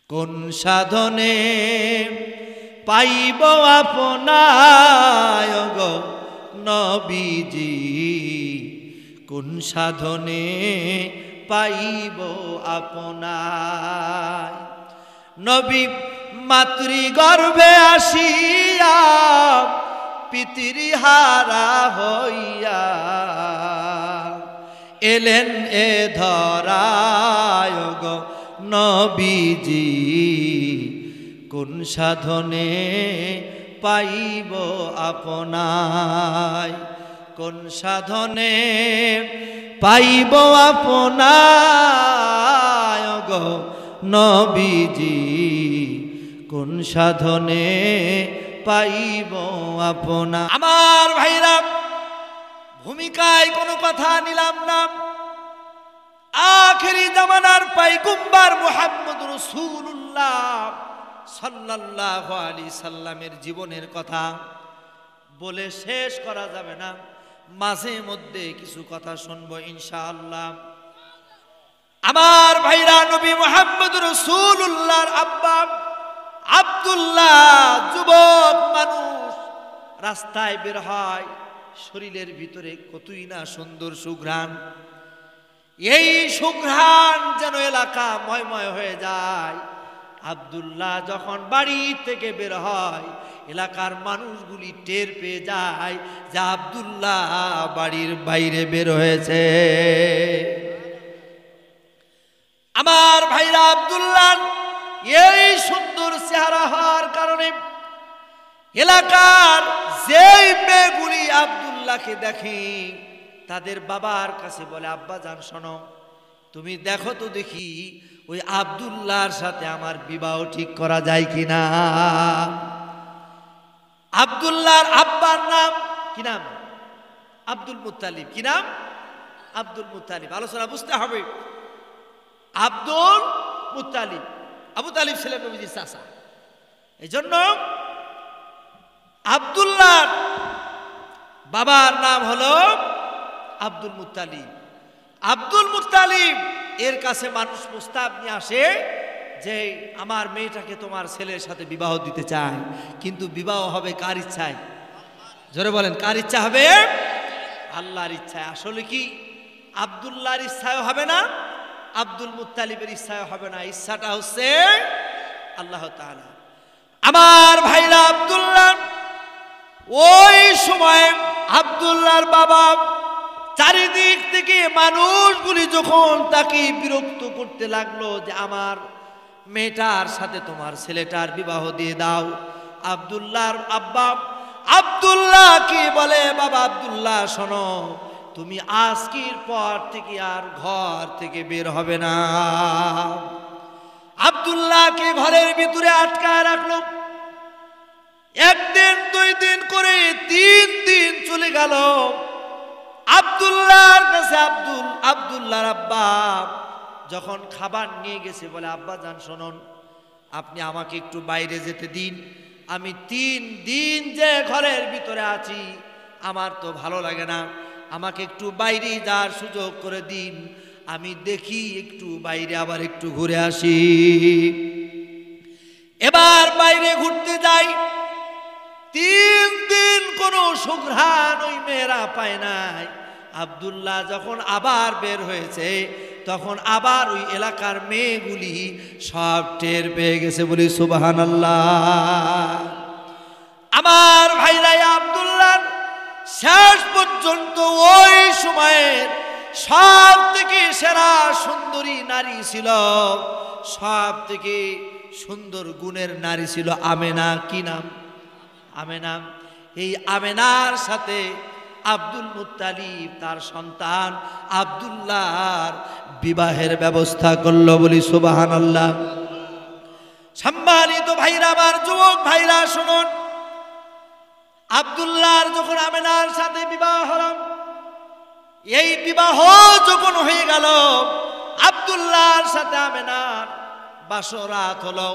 কোন সাধনে পাইব আপনায় গো নবীজি, কোন সাধনে পাইব আপনায়। নবী মাতৃগর্ভে আসিয়া পিতৃহারা হইয়া এলেন এ ধরায় গো নবীজি, কোন সাধনে পাইব আপনায়, কোন সাধনে পাইব আপনায় গো নবীজি, কোন সাধনে পাইব আপনা। আমার ভাইরা, ভূমিকায় কোনো কথা নিলাম না। আখেরি জামানার পয়গম্বর মুহাম্মদ রাসূলুল্লাহ সাল্লাল্লাহু আলাইহি সাল্লামের জীবনের কথা বলে শেষ করা যাবে না, মাঝে মধ্যে কিছু কথা শুনবো ইনশাআল্লাহ। আমার ভাইরা, নবী মুহাম্মদ রাসূলুল্লাহর আব্বা আব্দুল্লাহ যুবক মানুষ, রাস্তায় বের হয়, শরীরের ভিতরে কতই না সুন্দর সুঘ্রাণ। এই সুঘ্রাণ যেন এলাকা ময়ময় হয়ে যায়। আব্দুল্লাহ যখন বাড়ি থেকে বের হয়, এলাকার মানুষগুলি টের পেয়ে যায় যে আব্দুল্লাহ বাড়ির বাইরে বের হয়েছে। আমার ভাইরা, আব্দুল্লাহ এই সুন্দর চেহারা হওয়ার কারণে এলাকার যেই মেয়েগুলি আব্দুল্লাহকে দেখে তাদের বাবার কাছে বলে, আব্বা জান শোনো, তুমি দেখো তো দেখি ওই আব্দুল্লাহর সাথে আমার বিবাহ ঠিক করা যায় কিনা। আব্দুল্লাহর আব্বার নাম কি নাম? Abdul Muttalib. কি নাম? Abdul Muttalib. আলোচনা বুঝতে হবে। আব্দুল মুত্তালিব, আবু তালিব ছিলেন নবীজির চাচা। এই জন্য আব্দুল্লাহর বাবার নাম হলো আব্দুল মুত্তালিব। আব্দুল মুত্তালিব এর কাছে মানুষ প্রস্তাব নিয়ে আসে যে আমার মেয়েটাকে তোমার ছেলের সাথে বিবাহ দিতে চায়, কিন্তু বিবাহ হবে কার ইচ্ছায়? জোরে বলেন, কার ইচ্ছা হবে? আল্লাহর ইচ্ছায়। আসলে কি আব্দুল্লাহর ইচ্ছায় হবে না, আব্দুল মুত্তালিবের ইচ্ছায় হবে না, ইচ্ছাটা হচ্ছে আল্লাহ তাআলা। আমার ভাইরা, আব্দুল্লাহ ওই সময় আব্দুল্লাহর বাবা চারিদিক থেকে মানুষগুলি যখন তাকে বিরক্ত করতে লাগলো যে আমার মেয়েটার সাথে তোমার ছেলেটার বিবাহ দিয়ে দাও, আব্দুল্লাহর আব্বা আব্দুল্লাহ কি বলে, বাবা আব্দুল্লাহ শোনো, তুমি আজকের পর থেকে আর ঘর থেকে বের হবে না। আব্দুল্লাহকে ঘরের ভিতরে আটকায় রাখলো। একদিন, 2 দিন করে 3 দিন চলে গেল। আব্দুল্লাহর কাছে আব্দুল্লাহর আব্বা যখন খাবার নিয়ে গেছে, বলে আব্বা জান শুনুন, আপনি আমাকে একটু বাইরে যেতে দিন। আমি 3 দিন যে ঘরের ভিতরে আছি, আমার তো ভালো লাগে না, আমাকে একটু বাইরে যাওয়ার সুযোগ করে দিন, আমি দেখি একটু বাইরে আবার একটু ঘুরে আসি। এবার বাইরে ঘুরতে যাই। 3 দিন কোনো সুঘ্রাণ ওই মেয়েরা পায় নাই। আব্দুল্লাহ যখন আবার বের হয়েছে, তখন আবার ওই এলাকার মেয়েগুলি সব টের পেয়ে গেছে। বলি সুবহানাল্লাহ। আমার ভাইরা, আব্দুল্লাহ শেষ পর্যন্ত ওই সময়ের সব থেকে সেরা সুন্দরী নারী ছিল, সব থেকে সুন্দর গুণের নারী ছিল আমেনা। কি নাম? আমেনা। এই আমেনার সাথে আব্দুল মুত্তালিব তার সন্তান আব্দুল্লাহর বিবাহের ব্যবস্থা করলো। বলি সুবহানাল্লাহ। সম্মানিত ভাইরা, আমার যুবক ভাইরা শুনুন, আব্দুল্লাহর যখন আমেনার সাথে বিবাহ হলো, এই বিবাহ যখন হয়ে গেল, আব্দুল্লাহর সাথে আমেনার বাসরাত হলো।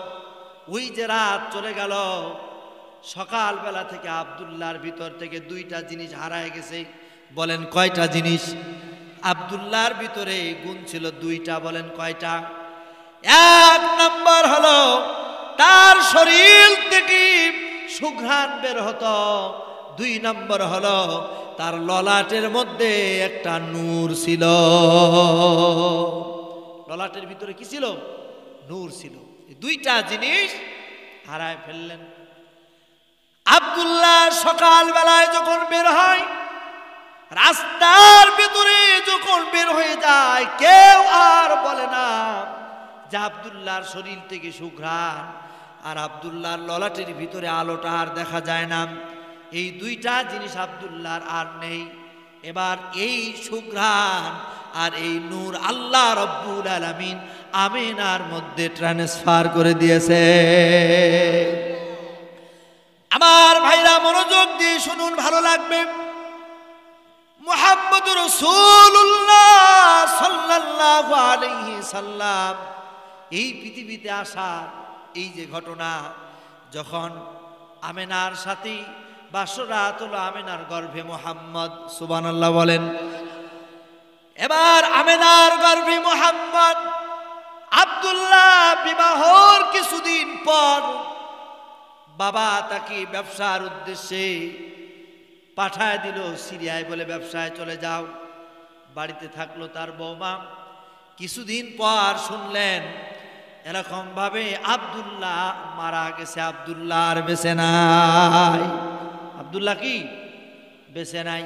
ওই যে রাত চলে গেল, সকালবেলা থেকে আব্দুল্লাহর ভিতর থেকে 2টা জিনিস হারায় গেছে। বলেন কয়টা জিনিস? আব্দুল্লাহর ভিতরে গুণ ছিল 2টা। বলেন কয়টা? 1 নম্বর হলো শরীর থেকে সুঘ্রাণ বের হতো। 2 নম্বর হলো তার ললাটের মধ্যে একটা নূর ছিল। ললাটের ভিতরে কি ছিল? নূর ছিল। এই 2টা জিনিস হারায় ফেললেন। আব্দুল্লাহ সকাল বেলায় যখন বের হয়, রাস্তার ভিতরে যখন বের হয়ে যায়, কেউ আর বলে না যে আব্দুল্লাহর শরীর থেকে সুঘ্রাণ, আর আব্দুল্লাহর ললাটের ভিতরে আলোটা আর দেখা যায় না। এই 2টা জিনিস আব্দুল্লাহর আর নেই। এবার এই সুঘ্রাণ আর এই নূর আল্লাহ রব্বুল আলামিন আমিনার মধ্যে ট্রান্সফার করে দিয়েছে। আমার ভাইরা মনোযোগ দিয়ে শুনুন, ভালো লাগবে। মুহাম্মদুর রাসূলুল্লাহ সাল্লাল্লাহু আলাইহি সাল্লাম এই পৃথিবীতে আসার এই যে ঘটনা, যখন আমিনার সাথী বাসরাত হলো আমিনার গর্ভে মুহাম্মদ, সুবহানাল্লাহ বলেন। এবার আমিনার গর্ভে মুহাম্মদ, আব্দুল্লাহ বিবাহর কিছুদিন পর বাবা তাকে ব্যবসার উদ্দেশ্যে পাঠায় দিল সিরিয়ায়, বলে ব্যবসায় চলে যাও। বাড়িতে থাকলো তার বৌমা। কিছুদিন পর শুনলেন এরকম ভাবে আব্দুল্লাহ মারা গেছে, আব্দুল্লাহ আর বেঁচে নাই। আব্দুল্লাহ কি বেঁচে নাই?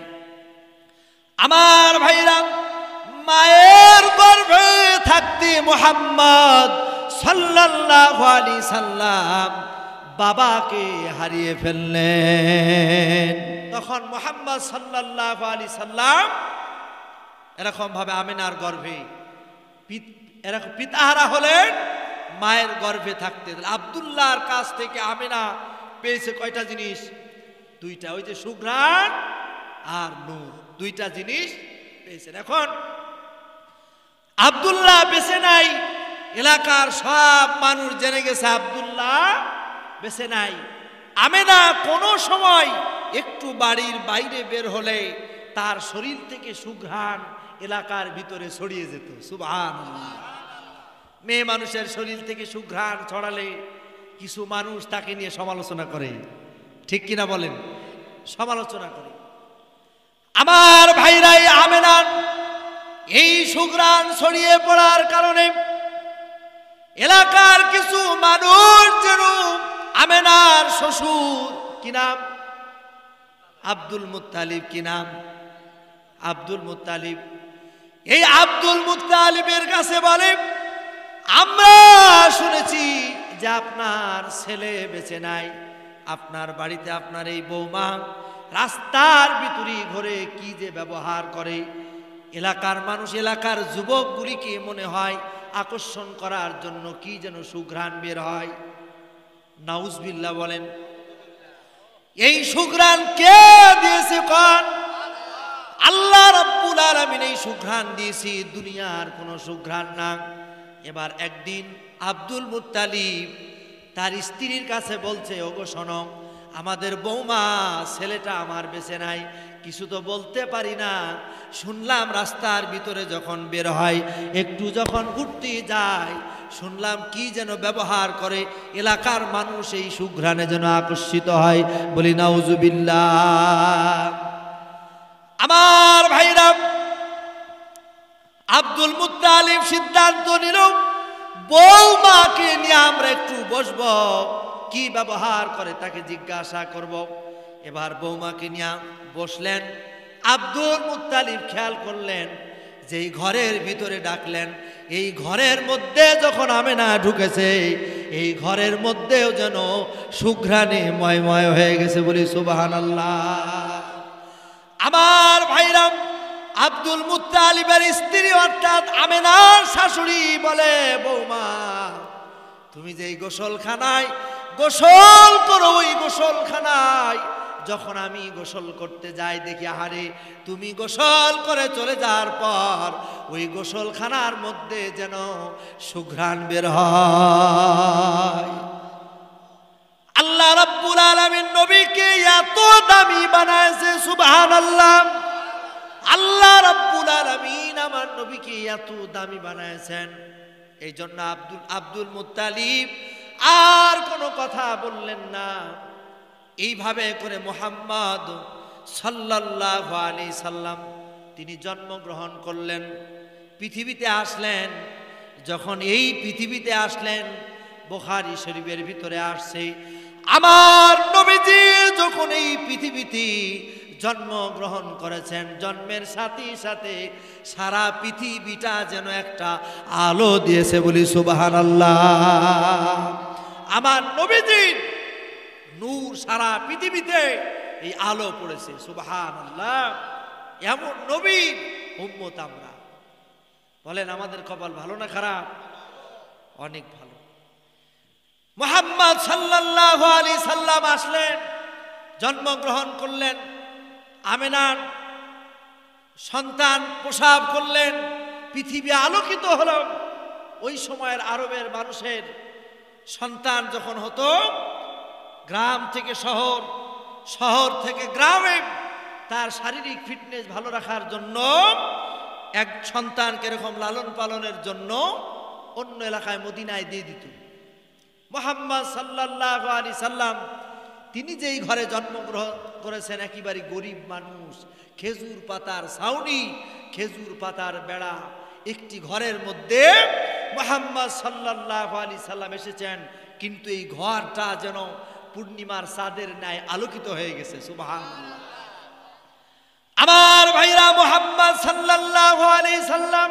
আমার ভাইরা, মায়ের গর্ভে থাকতে মুহাম্মদ সাল্লাল্লাহু আলাইহি সাল্লাম বাবাকে হারিয়ে ফেললেন। তখন মুহাম্মদ সাল্লাল্লাহু আলাইহি সাল্লাম এরকম ভাবে আমিনার গর্ভে এরকম পিতাহারা হলেন মায়ের গর্ভে থাকতে। আব্দুল্লাহর কাছ থেকে আমিনা পেয়েছে কয়টা জিনিস? 2টা, ওই যে সুঘ্রাণ আর নূর, 2টা জিনিস পেয়েছেন। এখন আব্দুল্লাহ বেঁচে নাই, এলাকার সব মানুষ জেনে গেছে আব্দুল্লাহ বেঁচে নাই। আমিনা কোনো সময় একটু বাড়ির বাইরে বের হলে তার শরীর থেকে সুঘ্রাণ এলাকার ভিতরে ছড়িয়ে যেত। সুবহানাল্লাহ। মেয়ে মানুষের শরীর থেকে সুঘ্রাণ ছড়ালে কিছু মানুষ তাকে নিয়ে সমালোচনা করে, ঠিক কিনা বলেন? সমালোচনা করে। আমার ভাইরাই, আমিনার এই সুঘ্রাণ ছড়িয়ে পড়ার কারণে এলাকার কিছু মানুষ যেন আমিনার শ্বশুর, কি নাম? Abdul Muttalib. কি নাম? Abdul Muttalib. এই আব্দুল মুত্তালিবের কাছে বলে, আমরা শুনেছি যে আপনার ছেলে বেঁচে নাই, আপনার বাড়িতে আপনার এই বৌমা রাস্তার ভিতরে ঘরে কি যে ব্যবহার করে, এলাকার মানুষ, এলাকার যুবকগুলিকে মনে হয় আকর্ষণ করার জন্য কি যেন সুঘ্রাণ বের হয়। নাউজুবিল্লাহ বলেন। এই সুঘ্রাণ কে দিয়েছে? কোন? আল্লাহ রাব্বুল আলামিন এই সুঘ্রাণ দিয়েছে, দুনিয়ার কোনো সুঘ্রাণ না। এবার একদিন আব্দুল মুত্তালিব তার স্ত্রীর কাছে বলছে, ওগো শোনো, আমাদের বৌমা ছেলেটা আমার বেঁচে নাই, কিছু তো বলতে পারি না। শুনলাম রাস্তার ভিতরে যখন বের হয়, একটু যখন ঘুরতে যায়, শুনলাম কি যেন ব্যবহার করে, এলাকার মানুষ এই সুঘ্রাণে যেন আকর্ষিত হয়। বলি নাউজুবিল্লাহ। আমার ভাইরা, আব্দুল মুত্তালিব সিদ্ধান্ত নিল বৌমাকে নিয়ে আমরা একটু বসবো, কি ব্যবহার করে তাকে জিজ্ঞাসা করব। এবার বৌমাকে নিয়ে বসলেন। আব্দুল মুত্তালিব খেয়াল করলেন যে এই ঘরের ভিতরে ডাকলেন, এই ঘরের মধ্যে যখন আমিনা ঢুকেছে, এই ঘরের মধ্যেও যেন সুঘ্রাণে ময়ময় হয়ে গেছে। বলি সুবহানাল্লাহ। আমার ভাইরাম, আব্দুল মুত্তালিবের স্ত্রী অর্থাৎ আমিনার শাশুড়ি বলে, বৌমা তুমি যে এই গোসলখানায় গোসল করো, ওই গোসলখানায় যখন আমি গোসল করতে যাই দেখি, আহারে তুমি গোসল করে চলে যাওয়ার পর ওই গোসলখানার মধ্যে যেন সুঘ্রাণ বের হয়। আল্লাহ রাব্বুল আলামিন নবীকে এত দামি বানাইছে, সুবহানাল্লাহ। আল্লাহ রাব্বুল আলামিন আমার নবীকে এত দামি বানাইছেন, এই জন্য আব্দুল মুত্তালিব আর কোনো কথা বললেন না। এইভাবে করে মুহাম্মদ সাল্লাল্লাহু আলাইহি সাল্লাম তিনি জন্মগ্রহণ করলেন, পৃথিবীতে আসলেন। যখন এই পৃথিবীতে আসলেন, বুখারী শরীফের ভিতরে আসছে, আমার নবীজি যখন এই পৃথিবীতে জন্মগ্রহণ করেছেন, জন্মের সাথে সাথে সারা পৃথিবীটা যেন একটা আলো দিয়েছে, বলি সুবহানাল্লাহ। আমার নবীজির নূর সারা পৃথিবীতে এই আলো পড়েছে, সুবহানাল্লাহ। এমন নবীর উম্মত আমরা। বলেন আমাদের কপাল ভালো না খারাপ? অনেক ভালো। মুহাম্মদ সাল্লাল্লাহু আলাইহি সাল্লাম আসলেন, জন্মগ্রহণ করলেন, আমেনার সন্তান প্রসব করলেন, পৃথিবী আলোকিত হল। ওই সময়ের আরবের মানুষের সন্তান যখন হতো, গ্রাম থেকে শহর, শহর থেকে গ্রামে, তার শারীরিক ফিটনেস ভালো রাখার জন্য এক সন্তানকে এরকম লালন পালনের জন্য অন্য এলাকায় মদিনায় দিয়ে দিত। মুহাম্মদ সাল্লাল্লাহু আলাইহি সাল্লাম তিনি যেই ঘরে জন্মগ্রহণ করেছেন, একেবারে গরিব মানুষ, খেজুর পাতার ছাউনি, খেজুর পাতার বেড়া, একটি ঘরের মধ্যে মুহাম্মদ সাল্লাল্লাহু আলাইহি সাল্লাম এসেছেন। কিন্তু এই ঘরটা যেন পূর্ণিমার চাঁদের ন্যায় আলোকিত হয়ে গেছে, সুবহানাল্লাহ। আমার ভাইরা, মুহাম্মদ সাল্লাল্লাহু আলাইহি সাল্লাম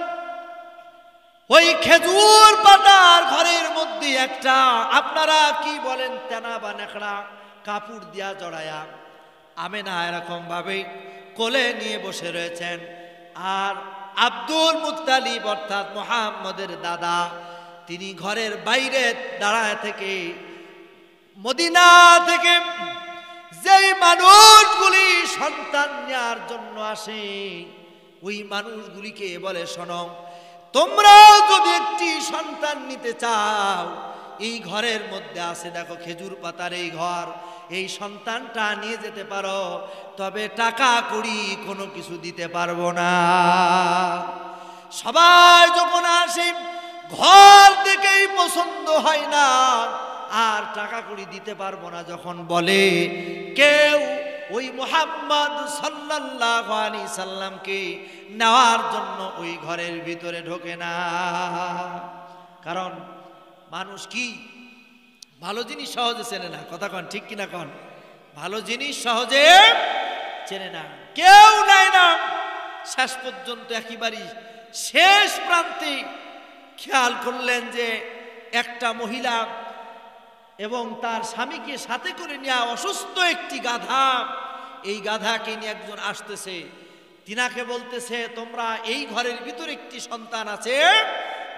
ওই খেজুর পাতার ঘরের মধ্যে একটা, আপনারা কি বলেন, তেনা বা নেকড়া কাপড় দিয়া জড়ায়া আমেনা এরকম ভাবে কোলে নিয়ে বসে রয়েছেন। আর আব্দুল মুত্তালিব অর্থাৎ মুহাম্মদের দাদা, তিনি ঘরের বাইরে দাঁড়ায় থেকে, মদিনা থেকে যেই মানুষগুলি সন্তান নেওয়ার জন্য আসে, ওই মানুষগুলিকে বলে, শোনো, তোমরা যদি একটি সন্তান নিতে চাও, এই ঘরের মধ্যে আছে, দেখো খেজুর পাতার এই ঘর, এই সন্তানটা নিয়ে যেতে পারো, তবে টাকা কড়ি কোনো কিছু দিতে পারবো না। সবাই যখন আসে, ঘর দেখেই পছন্দ হয় না, আর টাকা কড়ি দিতে পারবো না যখন বলে, কেউ ওই মুহাম্মদ সাল্লাল্লাহু আলাইহি সাল্লামকে নেওয়ার জন্য ওই ঘরের ভিতরে ঢোকে না। কারণ মানুষ কি ভালো জিনিস সহজে চেনে না, কথা কন ঠিক কিনা কন? ভালো জিনিস সহজে চেনে না, কেউ নেয় না। শেষ পর্যন্ত একেবারে শেষ প্রান্তে খেয়াল করলেন যে একটা মহিলা এবং তার স্বামীকে সাথে করে নেওয়া অসুস্থ একটি গাধা, এই গাধাকে নিয়ে একজন আসতেছে, তিনাকে বলতেছে, তোমরা এই ঘরের ভিতরে একটি সন্তান আছে,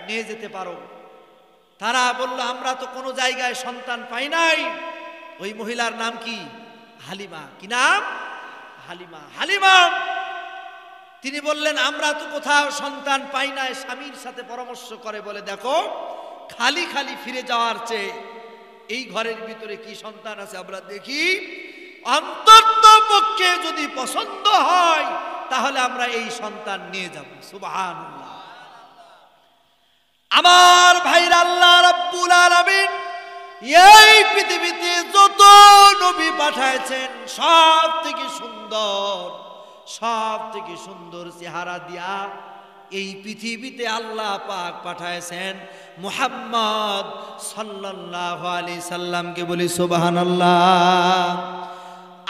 নিয়ে যেতে পারো। তারা বলল, আমরা তো কোনো জায়গায় সন্তান পাই নাই। ওই মহিলার নাম কি? হালিমা। কি নাম? হালিমা। হালিমা তিনি বললেন, আমরা তো কোথাও সন্তান পাই নাই। স্বামীর সাথে পরামর্শ করে বলে, দেখো, খালি খালি ফিরে যাওয়ার চেয়ে এই ঘরের ভিতরে কি সন্তান আছে আমরা দেখি, অন্তত পক্ষে যদি পছন্দ হয় তাহলে আমরা এই সন্তান নিয়ে যাব। সুবহানাল্লাহ। আমার ভাইরা, আল্লাহ রাব্বুল আলামিন এই পৃথিবীতে যত নবী পাঠাইছেন, সব থেকে সুন্দর চেহারা দিয়া এই পৃথিবীতে আল্লাহ পাক পাঠাইছেন মুহাম্মদ সাল্লাল্লাহু আলাইহি সাল্লামকে, বলি সুবহানাল্লাহ।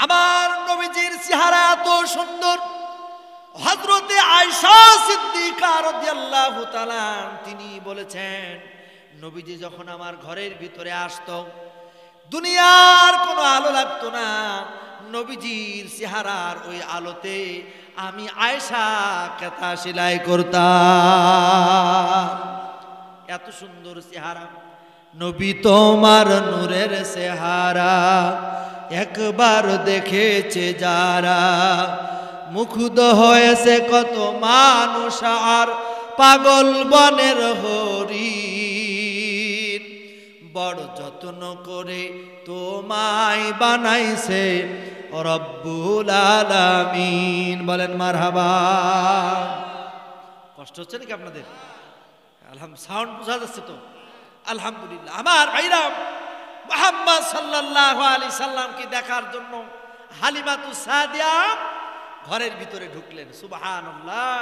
আমার নবীজির চেহারা এত সুন্দর, হযরতে আয়েশা সিদ্দিকা রাদিয়াল্লাহু তাআলা তিনি বলেছেন, নবীজি যখন আমার ঘরের ভিতরে আসতো, দুনিয়ার কোনো আলো লাগতো না, নবীজির চেহারার ওই আলোতে আমি আয়েশা কাঁথা সেলাই করতাম। এত সুন্দর চেহারা। নবী তোমার নূরের চেহারা একবার দেখেছে যারা, মুগ্ধ হয়েছে কত মানুষ আর পাগল বনের হরিণ, বড় যত্ন করে তোমায় বানাইছে রব্বুল আলামিন। বলেন মারহাবা। কষ্ট হচ্ছে নাকি আপনাদের? সাউন্ড বোঝা যাচ্ছে তো? আলহামদুলিল্লাহ। আমার ভাইরা, মুহাম্মদ সাল্লাল্লাহু আলাইহি সাল্লামকে দেখার জন্য হালিমাতুস সাদিয়া ঘরের ভিতরে ঢুকলেন। সুবহানাল্লাহ।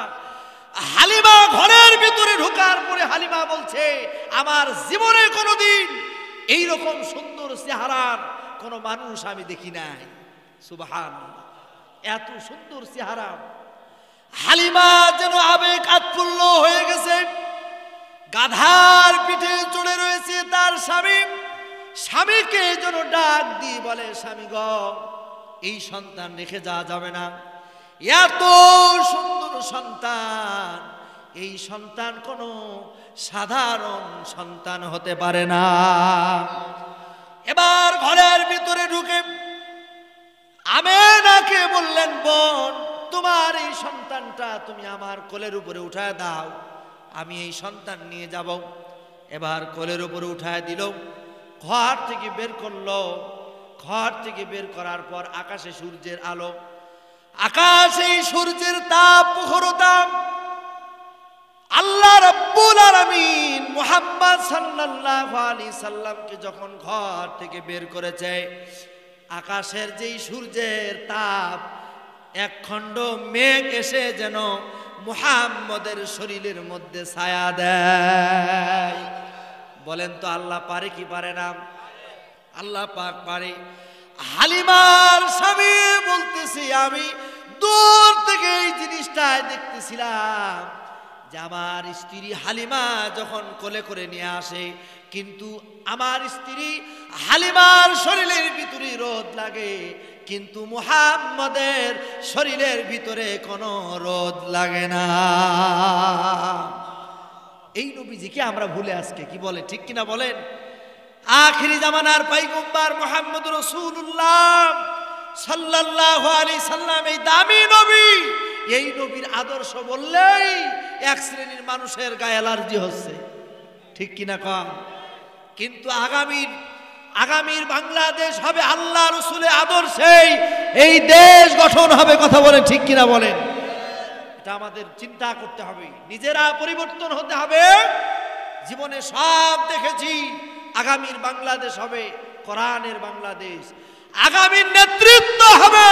হালিমা ঘরের ভিতরে ঢোকার পরে হালিমা বলছে, আমার জীবনে কোনোদিন এইরকম সুন্দর চেহারার কোন মানুষ আমি দেখি নাই। সুবহানাল্লাহ। এত সুন্দর চেহারা। হালিমা যেন আবেগ আত্মুল্য হয়ে গেছে। গাধার পিঠে চড়ে রয়েছে তার স্বামী। স্বামীকে যেন ডাক দিয়ে বলে, স্বামী গো, এই সন্তান রেখে যাওয়া যাবে না। এত সুন্দর সন্তান, এই সন্তান কোনো সাধারণ সন্তান হতে পারে না। এবার ঘরের ভিতরে ঢুকে আমেনাকে বললেন, বোন, তোমার এই সন্তানটা তুমি আমার কোলের উপরে উঠায় দাও, আমি এই সন্তান নিয়ে যাব। এবার কোলের উপরে উঠায় দিল, ঘর থেকে বের করলো। ঘর থেকে বের করার পর আকাশে সূর্যের আলো, আকাশে সূর্যের তাপ, প্রখরতা। আল্লাহ রাব্বুল আলামিন মুহাম্মদ সাল্লাল্লাহু আলাইহি সাল্লামকে যখন ঘর থেকে বের করেছে, আকাশের যেই সূর্যের তাপ, এক খণ্ড মেঘ এসে যেন মুহাম্মদের শরীরের মধ্যে ছায়া দেয়। বলেন তো আল্লাহ পারে কি পারে না? আল্লাহ পাক পারে। হালিমার স্বামী বলতেছি, আমি দূর থেকে এই জিনিসটা দেখতেছিলাম যে আমার স্ত্রী হালিমা যখন কোলে করে নিয়ে আসে, কিন্তু আমার স্ত্রী হালিমার শরীরের ভিতরে রোদ লাগে, কিন্তু মুহাম্মদের শরীরের ভিতরে কোনো রোদ লাগে না। এই নবীজিকে আমরা ভুলে আজকে কি বলে, ঠিক কিনা বলেন? আখিরি জামানার পয়গম্বর মুহাম্মদ রাসূলুল্লাহ সাল্লাল্লাহু আলাইহি সাল্লাম, এই দামি নবী, এই নবীর আদর্শ বললেই এক শ্রেণীর মানুষের গায়ে অ্যালার্জি হচ্ছে, ঠিক কিনা কম? কিন্তু আগামীর বাংলাদেশ হবে আল্লাহ রাসূলের আদর্শেই এই দেশ গঠন হবে। কথা বলেন, ঠিক কিনা বলেন? এটা আমাদের চিন্তা করতে হবে, নিজেরা পরিবর্তন হতে হবে। জীবনে সব দেখেছি, আগামীর বাংলাদেশ হবে কোরআনের বাংলাদেশ। আগামীর নেতৃত্ব হবে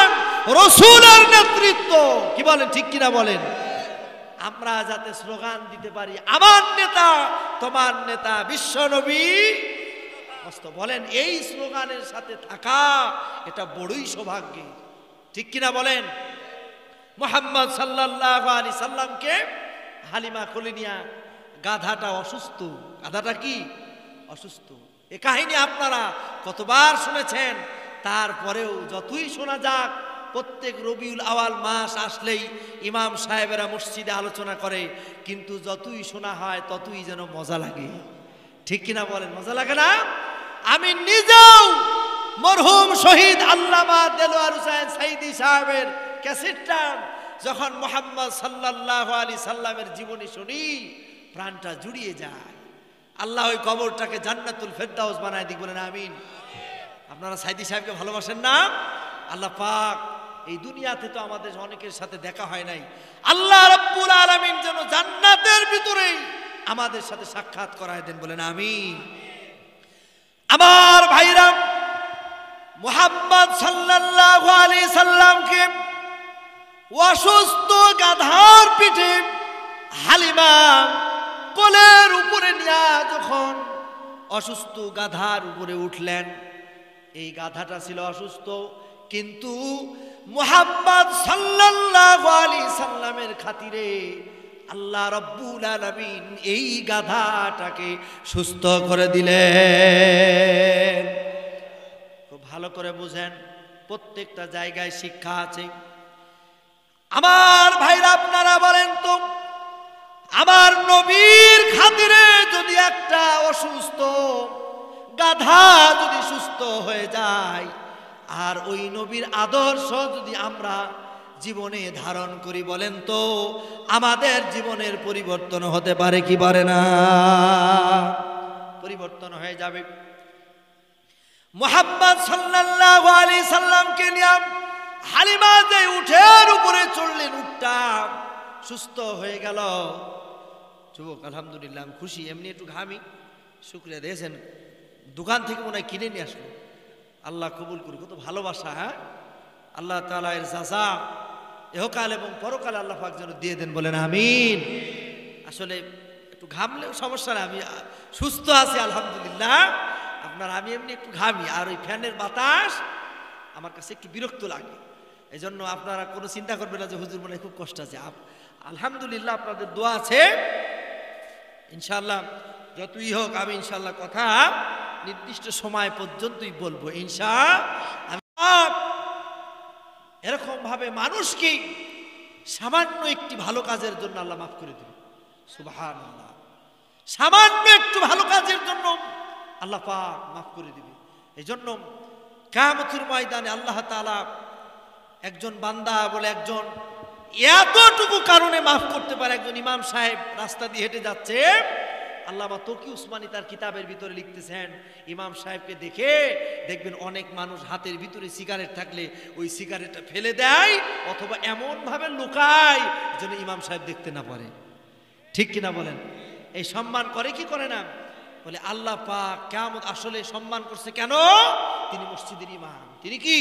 রাসূলের নেতৃত্ব। কি বলেন, ঠিক কিনা বলেন? আমরা যাতে স্লোগান দিতে পারি, আমার নেতা তোমার নেতা বিশ্ব নবী। বলেন, এই স্লোগানের সাথে থাকা এটা বড়ই সৌভাগ্যের, ঠিক কিনা বলেন? মুহাম্মদ সাল্লাল্লাহু আলাইহি সাল্লামকে হালিমা কোলে নিয়া, গাধাটা অসুস্থ। গাধাটা কি অসুস্থ? এ কাহিনী আপনারা কতবার শুনেছেন। তারপরেও যতই শোনা যাক, প্রত্যেক রবিউল আওয়াল মাস আসলেই ইমাম সাহেবেরা মসজিদে আলোচনা করে, কিন্তু যতই শোনা হয় ততই যেন মজা লাগে, ঠিক কিনা বলেন? মজা লাগে না? আমি নিজেও মরহুম শহীদ আল্লামা দেলোয়ার হোসেন সাইদি সাহেবের ক্যাসেটটা যখন মুহাম্মদ সাল্লাল্লাহু আলাইহি সাল্লামের জীবনী শুনি, প্রাণটা জুড়িয়ে যায়। আল্লাহ ওই কবরটাকে জান্নাতুল ফেরদাউস বানায় দিক, বলেন আমিন। আপনারা সাইদি সাহেবকে ভালোবাসেন না? আল্লাহ পাক এই দুনিয়াতে তো আমাদের অনেকের সাথে দেখা হয় নাই, আল্লাহ রাব্বুল আলামিন যেন জান্নাতের ভিতরে আমাদের সাথে সাক্ষাৎ করায় দেন, বলেন আমিন। আমার ভাইরা, মুহাম্মদ সাল্লাল্লাহু আলাইহি সাল্লামকে অসুস্থ গাধার পিঠে হালিমা কোলের উপরে নিয়ে যখন অসুস্থ গাধার উপরে উঠলেন, এই গাধাটা ছিল অসুস্থ, কিন্তু মুহাম্মদ সাল্লাল্লাহু আলাইহি সাল্লামের খাতিরে আল্লাহ রাব্বুল আলামিন এই গাধাটাকে সুস্থ করে দিলেন। খুব ভালো করে বুঝেন, প্রত্যেকটা জায়গায় শিক্ষা আছে। আমার ভাইরা, আপনারা বলেন তো, আমার নবীর খাতিরে যদি একটা অসুস্থ গাধা যদি সুস্থ হয়ে যায়, আর ওই নবীর আদর্শ যদি আমরা জীবনে ধারণ করি, বলেন তো আমাদের জীবনের পরিবর্তন হতে পারে কি পারে না? পরিবর্তন হয়ে যাবে। মুহাম্মদ সাল্লাল্লাহু আলাইহি সাল্লামকে নিয়ে হালিমা যে উঠের উপরে চড়লেন, উঠটা সুস্থ হয়ে গেল। যুবক, আলহামদুলিল্লাহ, আমি খুশি। এমনি একটু ঘামি, শুকরিয়া দিয়েছেন, দোকান থেকে মনে হয় কিনে নিয়ে আসলো। আল্লাহ কবুল করি, কত ভালোবাসা। হ্যাঁ, আল্লাহ তাআলা এর জাযা ইহকাল এবং পরকালে আল্লাহ পাক যেন দিয়ে দেন, বলেন আমিন। আসলে একটু ঘামলেও সমস্যা নেই, আমি সুস্থ আছি আলহামদুলিল্লাহ। আপনার আমি এমনি একটু ঘামি, আর ওই ফ্যানের বাতাস আমার কাছে একটু বিরক্ত লাগে। এই জন্য আপনারা কোনো চিন্তা করবেন না যে হুজুর মনে খুব কষ্ট আছে। আলহামদুলিল্লাহ আপনাদের দোয়া আছে, ইনশাআল্লাহ যতই হোক আমি ইনশাআল্লাহ কথা নির্দিষ্ট সময় পর্যন্তই বলবো ইনশাআল্লাহ। এরকম ভাবে মানুষকে সামান্য একটি ভালো কাজের জন্য আল্লাহ মাফ করে দেবে, সুবহানাল্লাহ। সামান্য একটু ভালো কাজের জন্য আল্লাহ পাক মাফ করে দিবে। এই জন্য কিয়ামতের ময়দানে আল্লাহ তাআলা একজন বান্দা বলে একজন এতটুকু কারণে মাফ করতে পারে। একজন ইমাম সাহেব রাস্তা দিয়ে হেঁটে যাচ্ছে, আল্লামা তকি উসমানী তার কিতাবের ভিতরে লিখতেছেন, ইমাম সাহেবকে দেখে দেখবেন অনেক মানুষ হাতের ভিতরে সিগারেট থাকলে ওই সিগারেটটা ফেলে দেয় অথবা এমন ভাবে লুকায় যেন ইমাম সাহেব দেখতে না পারে। ঠিক কিনা বলেন? এই সম্মান করে কি করে না? বলে আল্লাহ পাক কিয়ামত আসলে সম্মান করছে কেন? তিনি মসজিদের ইমাম। তিনি কি?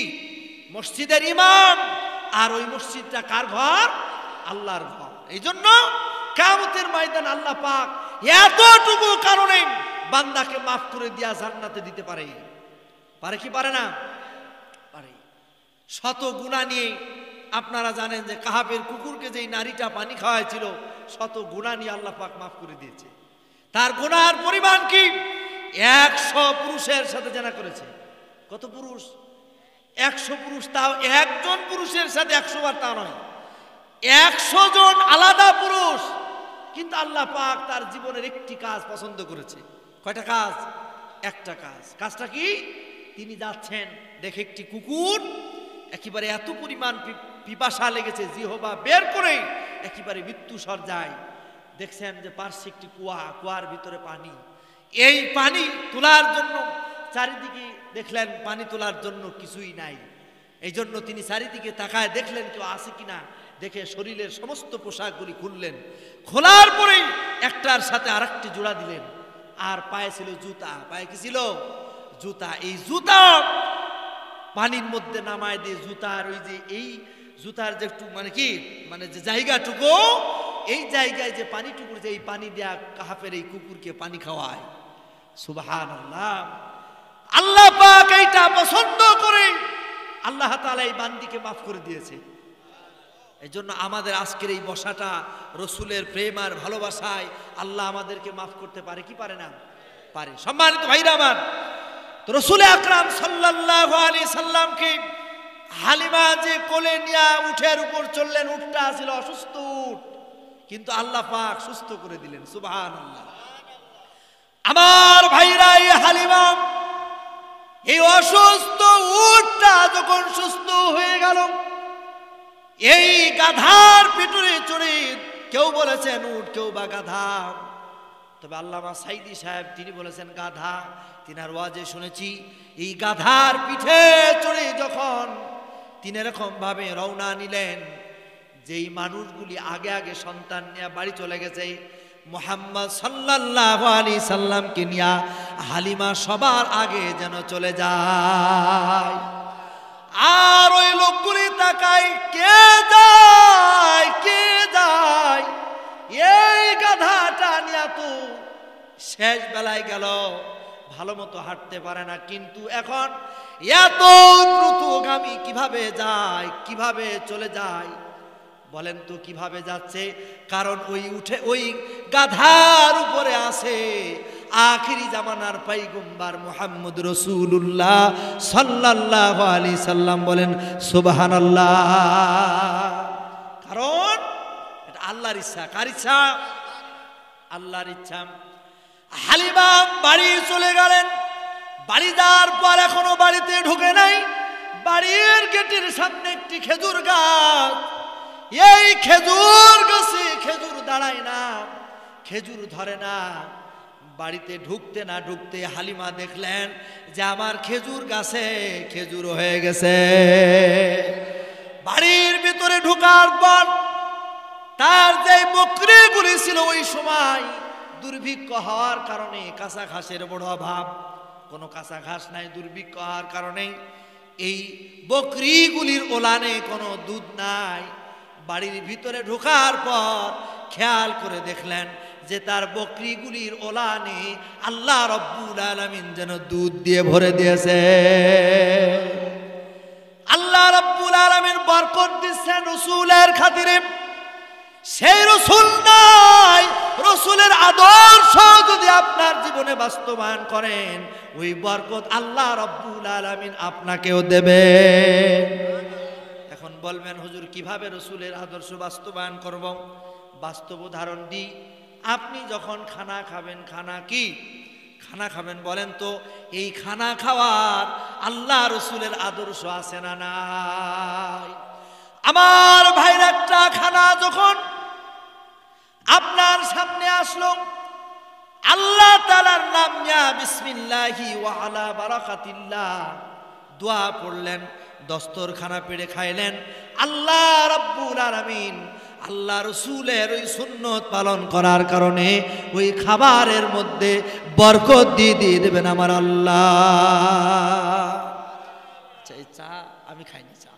মসজিদের ইমাম। আর ওই মসজিদটা কার ঘর? আল্লাহর ঘর। এই জন্য কিয়ামতের ময়দান আল্লাহ পাক এতটুকু কারণে বান্দাকে মাফ করে দিয়া জান্নাতে দিতে পারে। পারে কি পারে না? পারে। শত গুনাহ নিয়ে, আপনারা জানেন যে কাহাবের কুকুরকে যেই নারীটা পানি খাওয়াইছিল, শত গুনাহ নিয়ে আল্লাহ পাক মাফ করে দিয়েছে। তার গুনাহের পরিমাণ কি? 100 পুরুষের সাথে জানা করেছে। কত পুরুষ? 100 পুরুষ। তাও একজন পুরুষের সাথে 100 বার, তা নয়, 100 জন আলাদা পুরুষ। কিন্তু আল্লাহ পাক তার জীবনের একটি কাজ পছন্দ করেছে। কয়টা কাজ? একটা কাজ। কাজটা কি? তিনি যাচ্ছেন, দেখে একটি কুকুর একেবারে এত পরিমাণ পিপাসা লেগেছে, জিহবা বের করে একেবারে মৃত্যু সজ্জায়। দেখছেন যে পার্শ্বে একটি কুয়া, কুয়ার ভিতরে পানি। এই পানি তোলার জন্য চারিদিকে দেখলেন পানি তোলার জন্য কিছুই নাই। এই জন্য তিনি চারিদিকে তাকায় দেখলেন কেউ আছে কিনা। দেখে শরীরের সমস্ত পোশাকগুলি খুললেন। খোলার পরেই একটার সাথে আরেকটি জোড়া দিলেন। আর পায়ে ছিল জুতা। পায়ে কি ছিল? জুতা। এই জুতা পানির মধ্যে নামায় দিয়ে জুতার ওই যে এই জুতার যে একটু মানে কি মানে যে জায়গাটুকু, এই জায়গায় যে পানিটুকুর যে এই পানি দেয়া কাহাফের এই কুকুরকে পানি খাওয়ায়। সুবহানাল্লাহ। আল্লাহ পাক এইটা পছন্দ করে আল্লাহ তাআলা এই বান্দিকে মাফ করে দিয়েছে। এই জন্য আমাদের আজকের এই বসাটা রসুলের প্রেম আর ভালোবাসায় আল্লাহ আমাদেরকে মাফ করতে পারে কি পারে না? পারে। সম্মানিত ভাইরা আমার, তো রসুল আকরাম সাল্লাল্লাহু আলাইহি সাল্লামকে হালিমা যে কোলে নিয়ে উটের উপর চললেন, উটটা ছিল অসুস্থ উট, কিন্তু আল্লাহ পাক সুস্থ করে দিলেন। সুবহানাল্লাহ। আমার ভাইরা, এই হালিমা এই অসুস্থ উটটা যখন সুস্থ হয়ে গেল, এই গাধার পিঠে চড়ে, কেউ বলেছেন উট, কেউ বা গাধা, তবে আল্লামা সাইদি সাহেব তিনি বলেছেন গাধা। তিনার ওয়াজে শুনেছি এই গাধার পিঠে চড়ে যখন তিনি এরকম ভাবে রওনা নিলেন, যেই মানুষগুলি আগে আগে সন্তান নিয়ে বাড়ি চলে গেছে, মুহাম্মদ সাল্লাল্লাহু আলাইহি সাল্লামকে নিয়ে হালিমা সবার আগে যেন চলে যায়। আর ওই লোকগুলি তাকায়, কে যায়, কে যায়? এই গাধাটা নিয়ে তো শেষ বেলায় গেল, ভালো মতো হাঁটতে পারে না, কিন্তু এখন এত দ্রুতগামী কিভাবে যায়, কিভাবে চলে যায়? বলেন তো কিভাবে যাচ্ছে? কারণ ওই উঠে ওই গাধার উপরে আছে আখিরি জামানার পয়গম্বর মুহাম্মদ রাসূলুল্লাহ সাল্লাল্লাহু আলাইহি সাল্লাম। বলেন সুবহানাল্লাহ। কারণ এটা আল্লাহর ইচ্ছা। কার ইচ্ছা? আল্লাহর ইচ্ছা। হালিমা বাড়ি চলে গেলেন। বাড়ি যাওয়ার পর এখনো বাড়িতে ঢুকে নাই। বাড়ির গেটের সামনে একটি খেজুর গাছ। এই খেজুর গাছে খেজুর দাঁড়ায় না, খেজুর ধরে না। বাড়িতে ঢুকতে না ঢুকতে হালিমা দেখলেন যে আমার খেজুর গাছে খেজুর হয়ে গেছে। বাড়ির ভিতরে ঢোকার পর তার যে বকরিগুলি ছিল ওই সময় দুর্ভিক্ষ হওয়ার কারণে কাঁচা ঘাসের বড় অভাব, কোনো কাঁচা ঘাস নাই, দুর্ভিক্ষ হওয়ার কারণে এই বকরিগুলির ওলানে কোনো দুধ নাই। বাড়ির ভিতরে ঢোকার পর খেয়াল করে দেখলেন যে তার বকরিগুলির ওলানে আল্লাহ রব্বুল আলামিন যেন দুধ দিয়ে ভরে দিয়েছে। আল্লাহ রব্বুল আলামিন বরকত দিচ্ছেন রাসূলের খাতিরে। সেই রাসূল নাই, রাসূলের আদর্শ যদি আপনার জীবনে বাস্তবায়ন করেন, ওই বরকত আল্লাহ রব্বুল আলামিন আপনাকেও দেবে। এখন বলবেন হুজুর কিভাবে রাসূলের আদর্শ বাস্তবায়ন করব? বাস্তব উদাহরণ দিই। আপনি যখন খানা খাবেন, খানা কি খানা খাবেন বলেন তো? এই খানা খাওয়ার আল্লাহ রাসূলের আদর্শ আছে না নাই? আমার ভাইর একটা খানা যখন আপনার সামনে আসলো, আল্লাহ তাআলার নাম নিয়া বিসমিল্লাহি ওয়া আলা বারাকাতিল্লাহ দোয়া পড়লেন, দস্তরখানা পেড়ে খাইলেন। আল্লাহ রাব্বুল আলামিন আল্লাহ রাসূলের ওই সুন্নত পালন করার কারণে ওই খাবারের মধ্যে বরকত দিয়ে দেবেন আমার আল্লাহ। চা আমি খাইনি, চা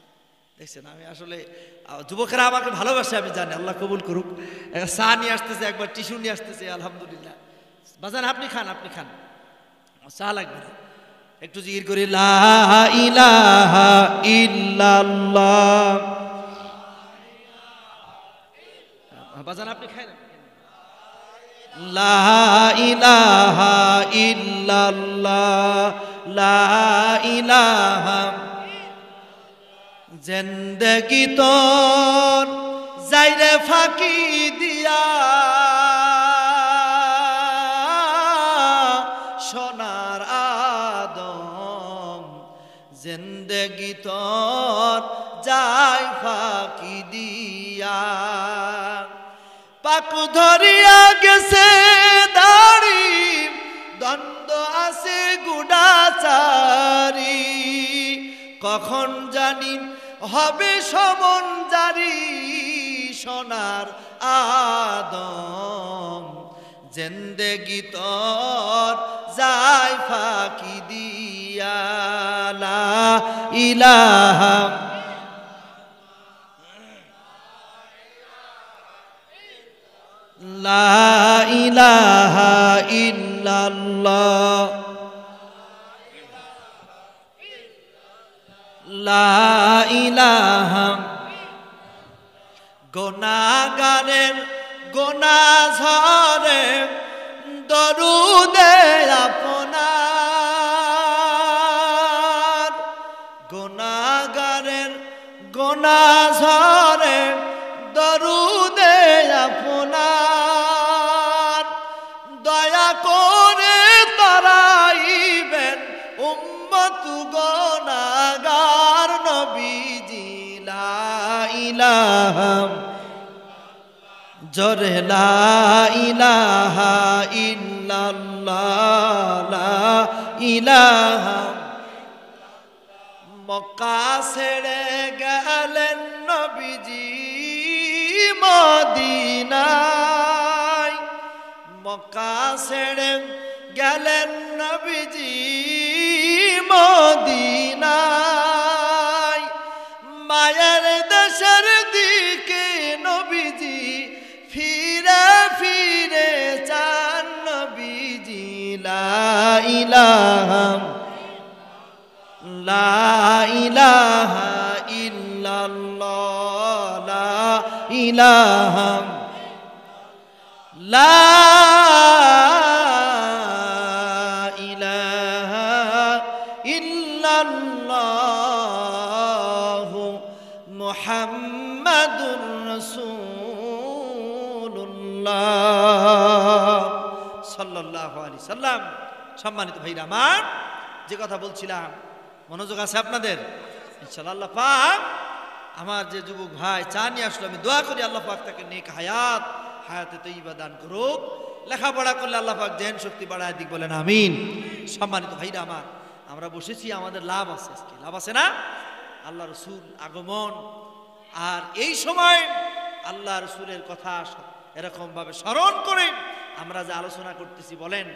দেখছেন, আমি আসলে যুবকেরা আমাকে ভালোবাসে আমি জানি, আল্লাহ কবুল করুক। চা নিয়ে আসতেছে, একবার টিস্যু নিয়ে আসতেছে, আলহামদুলিল্লাহ। বাজান আপনি খান, আপনি খান, চা লাগবে না। একটু জিকির করি, লা ইলাহা ইল্লাল্লাহ। বাজান আপনি খান, লা ইলাহা ইল্লাল্লাহ, লা ইলাহা। জিন্দেগি তোর যাইরে ফাঁকি দিয়া, সোনার আদম জিন্দেগি তোর যাই ফাঁকি দিয়া। পাক ধরিয়া গেছে দাড়ি, দ্বন্দ্ব আছে গুডাচারি, কখন জানি হবে সমন জারি, সোনার আদম জিন্দেগি তোর যাই ফাঁকি দিয়া। লা ইলাহা লা ইলাহা ইল্লাল্লাহ, লা ইলাহা। গুনাহগারের গুনাহ ঝরে দরুদে আপনার, গুনাহগারের গুনাহ ঝরে দরুদে আপনার, দয়া করে তারাইবেন উম্মত গুনাহগার নবীজি। লা ইলাহা জোরে লা ইলাহা ইল্লাল্লাহ, লা ইলাহা। মক্কা ছেড়ে গেলেন নবীজি মদিনায়, মক্কা ছেড়ে গেলেন নবীজি মদিনায়। মায়ের দেশের দিকে নবীজি ফিরে ফিরে চান নবীজি। লা ইলাহা লা ইলাহা ইল্লাল্লাহ, লা ইলাহা লা ইলাহা ইল্লাল্লাহ মুহাম্মাদুর রাসূলুল্লাহ সাল্লাল্লাহু আলাইহি সাল্লাম। সম্মানিত ভাইরা আমার, যে কথা বলছিলাম মনোযোগ আছে আপনাদের? ইনশাআল্লাহ আল্লাহ পাক আমার যে যুবক ভাই চা নিয়ে আসলো, আমি দোয়া করি আল্লাহ পাক তাকে নেক হায়াত, হায়াতে তৈয়বা দান করুক। লেখাপড়া করলে আল্লাহ পাক জ্ঞান শক্তি বাড়ায় দিক, বলেন আমিন। সম্মানিত ভাইরা আমার, আমরা বসেছি, আমাদের লাভ আছে, আজকে লাভ আছে না? আল্লাহ রসুল আগমন, আর এই সময় আল্লাহ রসুলের কথা এরকম ভাবে স্মরণ করে আমরা যে আলোচনা করতেছি, বলেন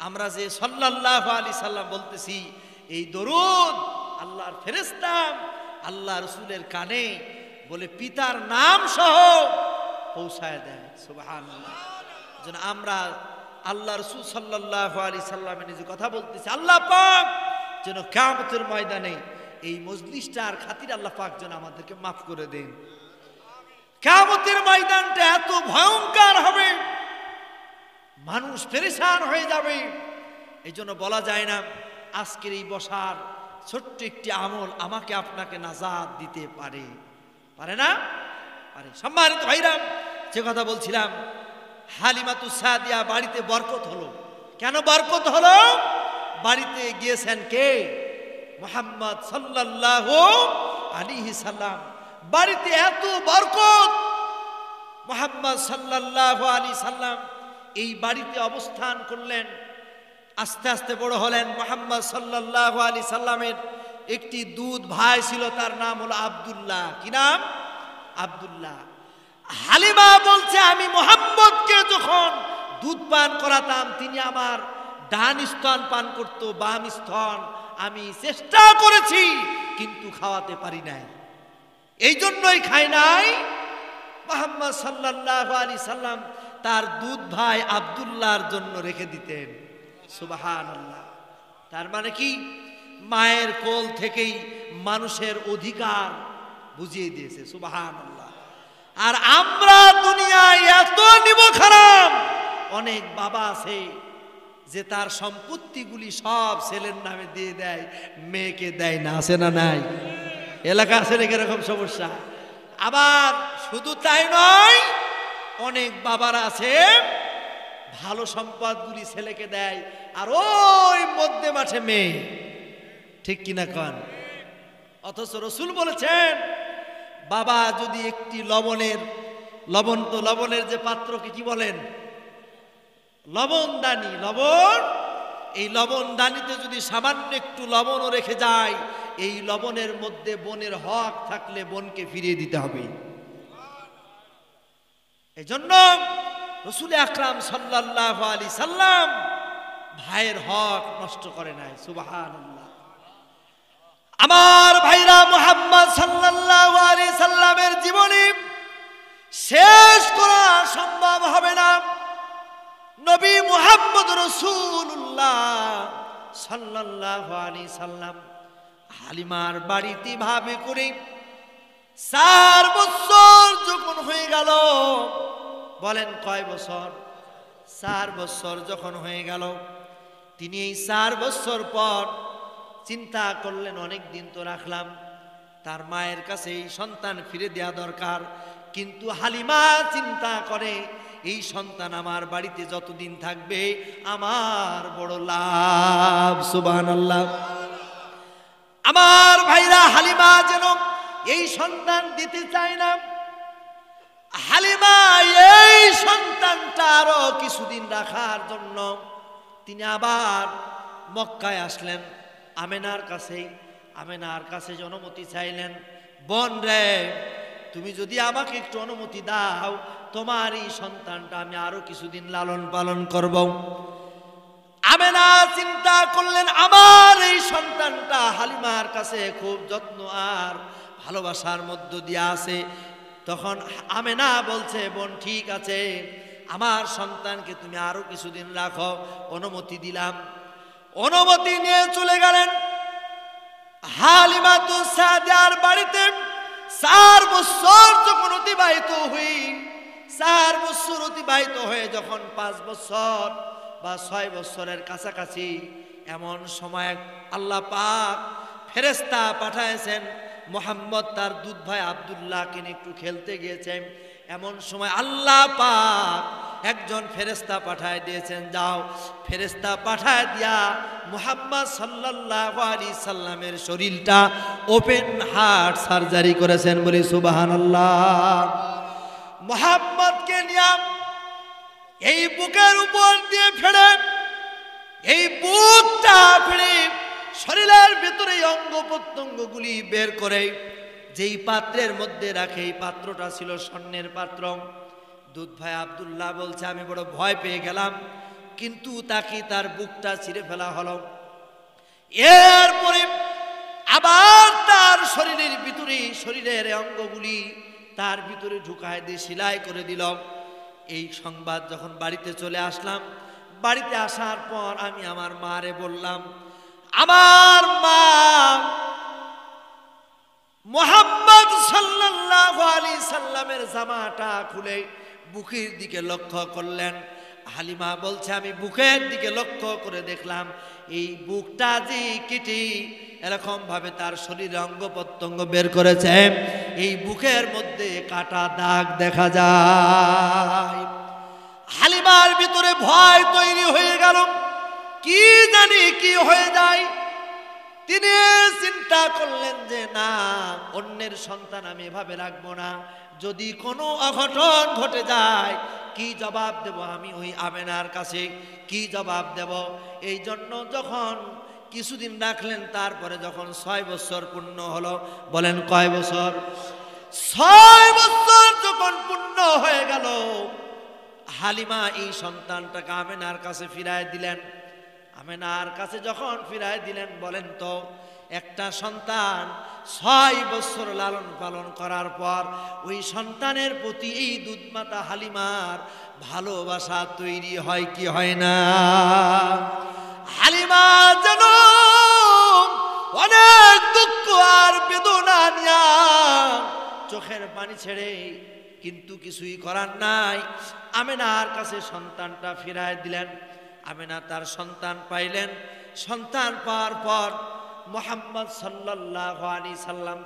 আমরা যে সাল্লাল্লাহু আলাইহি সাল্লাম বলতেছি, এই দরুদ আল্লাহর ফেরেশতা আল্লাহ রাসূলের কানে বলে পিতার নাম সহ পৌঁছায় দেয়। সুবহানাল্লাহ। যেন আমরা আল্লাহ রাসূল সাল্লাল্লাহু আলাইহি সাল্লামের যে কথা বলতেছি, আল্লাহ পাক যেন কিয়ামতের ময়দানে এই মজলিসটার খাতির আল্লাহ পাক যেন আমাদেরকে মাফ করে দেন। কিয়ামতের ময়দানটা এত ভয়ঙ্কর হবে, মানুষ পেরেশান হয়ে যাবে। এই জন্য বলা যায় না আজকের এই বসার ছোট্ট একটি আমল আমাকে আপনাকে নাজাত দিতে পারে, পারে না? পারে। সম্মানিত ভাইরা, যে কথা বলছিলাম, হালিমাতুস সাদিয়া বাড়িতে বরকত হলো। কেন বরকত হলো? বাড়িতে গিয়েছেন কে? মুহাম্মদ সাল্লাল্লাহু আলাইহি সাল্লাম। বাড়িতে এত বরকত, মুহাম্মদ সাল্লাল্লাহু আলাইহি সাল্লাম এই বাড়িতে অবস্থান করলেন। আস্তে আস্তে বড় হলেন। মুহাম্মদ সাল্লাল্লাহু আলাইহি সাল্লামের একটি দুধ ভাই ছিল, তার নাম হলো আব্দুল্লাহ। কি নাম? আব্দুল্লাহ। হালিমা বলছে, আমি মুহাম্মদকে যখন দুধ পান করাতাম, তিনি আমার ডান স্তন পান করত, বাম স্তন। আমি চেষ্টা করেছি কিন্তু খাওয়াতে পারি নাই, এই জন্যই খাই নাই। মুহাম্মদ সাল্লাল্লাহু আলাইহি সাল্লাম তার দুধ ভাই আব্দুল্লাহর জন্য রেখে দিতেন। সুবহানাল্লাহ। তার মানে কি? মায়ের কোল থেকেই মানুষের অধিকার বুঝিয়ে দিয়েছে। সুবহানাল্লাহ। আর আমরা দুনিয়ায় এত নিব খারাপ, অনেক বাবা আছে যে তার সম্পত্তিগুলি সব ছেলের নামে দিয়ে দেয়, মেয়েকে দেয় না। আছে না নাই? এলাকা আছে নাকি এরকম সমস্যা? আবার শুধু তাই নয়, অনেক বাবারা আছে ভালো সম্পদগুলি ছেলেকে দেয় আর ওই মধ্যে মাঠে মেয়ে। ঠিক কিনা কন? অথচ রাসূল বলেছেন, বাবা যদি একটি লবণের যে পাত্রকে কি বলেন? লবণদানি। লবণ, এই লবণদানিতে যদি সামান্য একটু লবণও রেখে যায়, এই লবণের মধ্যে বোনের হক থাকলে বোনকে ফিরিয়ে দিতে হবে। এজন্য রাসূল আকরাম সাল্লাল্লাহু আলাইহি সাল্লাম ভাইয়ের হক নষ্ট করে নাই। সুবহানাল্লাহ। আমার ভাইরা, মুহাম্মদ সাল্লাল্লাহু আলাইহি সাল্লামের জীবনী শেষ করা সম্ভব হবে না। নবী মুহাম্মদ রাসূলুল্লাহ সাল্লাল্লাহু আলাইহি সাল্লাম হালিমার বাড়িতে ভাবে করে 4 বছর যখন হয়ে গেল, বলেন কয় বছর? 4 বছর যখন হয়ে গেল, তিনি এই 4 বছর পর চিন্তা করলেন, অনেক দিন তো রাখলাম, তার মায়ের কাছে এই সন্তান ফিরে দেওয়া দরকার। কিন্তু হালিমা চিন্তা করে, এই সন্তান আমার বাড়িতে যতদিন থাকবে আমার বড় লাভ। সুবহানাল্লাহ। আমার ভাইরা, হালিমা যেন এই সন্তান দিতে চায় না। হালিমা এই সন্তানটা আরো কিছুদিন রাখার জন্য তিনি আবার মক্কায় আসলেন, আমেনার কাছে অনুমতি চাইলেন। বোন রে, তুমি যদি আমাকে একটু অনুমতি দাও, তোমার এই সন্তানটা আমি আরো কিছুদিন লালন পালন করব। আমেনা চিন্তা করলেন, আমার এই সন্তানটা হালিমার কাছে খুব যত্ন আর ভালোবাসার মধ্য দিয়ে আছে। তখন আমেনা বলছে, বোন ঠিক আছে, আমার সন্তানকে তুমি আরো কিছুদিন রাখো, অনুমতি দিলাম। অনুমতি নিয়ে চলে গেলেন হালিমাতুস সাদিয়ার বাড়িতে। 4 বছর যখন অতিবাহিত হয়ে যখন 5 বছর বা 6 বছরের কাছাকাছি, এমন সময় আল্লাহ পাক ফেরেশতা পাঠাইছেন। মুহাম্মদ তার দুধ ভাই আব্দুল্লাহকে নিয়ে একটু খেলতে গিয়েছেন। এমন সময় আল্লাহ পাক একজন ফেরেশতা পাঠায় দিয়েছেন। যাও, ফেরেশতা পাঠায় দিয়া মুহাম্মদ সাল্লাল্লাহু আলাইহি সাল্লামের শরীরটা ওপেন হার্ট সার্জারি করেছেন। বলি সুবহানাল্লাহ। মুহাম্মদকে নিয়ে এই বুকের উপর দিয়ে ফেলে, এই বুকটা ফেলে শরীরের ভিতরে অঙ্গ প্রত্যঙ্গগুলি বের করে যেই পাত্রের মধ্যে রাখে, এই পাত্রটা ছিল স্বর্ণের পাত্র। দুধ ভাই আব্দুল্লাহ বলছে, আমি বড় ভয় পেয়ে গেলাম। কিন্তু তাকে তার বুকটা ছিঁড়ে ফেলা হলো। এরপরে আবার তার শরীরের ভিতরে, শরীরের অঙ্গগুলি তার ভিতরে ঢুকায় দিয়ে সেলাই করে দিল। এই সংবাদ যখন বাড়িতে চলে আসলাম, বাড়িতে আসার পর আমি আমার মারে বললাম, আমার মা মুহাম্মদ সাল্লাল্লাহু আলাইহি সাল্লামের জামাটা খুলে বুকের দিকে লক্ষ্য করলেন। হালিমা বলছে, আমি বুকের দিকে লক্ষ্য করে দেখলাম এই বুকটা যে কেটে এরকম ভাবে তার শরীরে অঙ্গ প্রত্যঙ্গ বের করেছে, এই বুকের মধ্যে কাটা দাগ দেখা যায়। হালিমার ভিতরে ভয় তৈরি হয়ে গেল, কি জানি কি হয়ে যায়। তিনি চিন্তা করলেন যে না, অন্যের সন্তান আমি এভাবে রাখবো না, যদি কোনো অঘটন ঘটে যায় কি জবাব দেব আমি ওই আমেনার কাছে, কি জবাব দেব। এই জন্য যখন কিছুদিন রাখলেন, তারপরে যখন 6 বছর পূর্ণ হলো, বলেন কয় বছর? 6 বছর যখন পূর্ণ হয়ে গেল, হালিমা এই সন্তানটাকে আমেনার কাছে ফিরায় দিলেন। আমেনার কাছে যখন ফিরায় দিলেন, বলেন তো একটা সন্তান 6 বছর লালন পালন করার পর ওই সন্তানের প্রতি এই দুধমাতা হালিমার ভালোবাসা তৈরি হয় কি হয় না? হালিমা যেন অনেক দুঃখ আর বেদনা নিয়া চোখের পানি ছেড়ে, কিন্তু কিছুই করার নাই, আমেনার কাছে সন্তানটা ফিরায় দিলেন। আমেনা তার সন্তান পাইলেন। সন্তান পাওয়ার পর মুহাম্মদ সাল্লাল্লাহু আলাইহি সাল্লাম,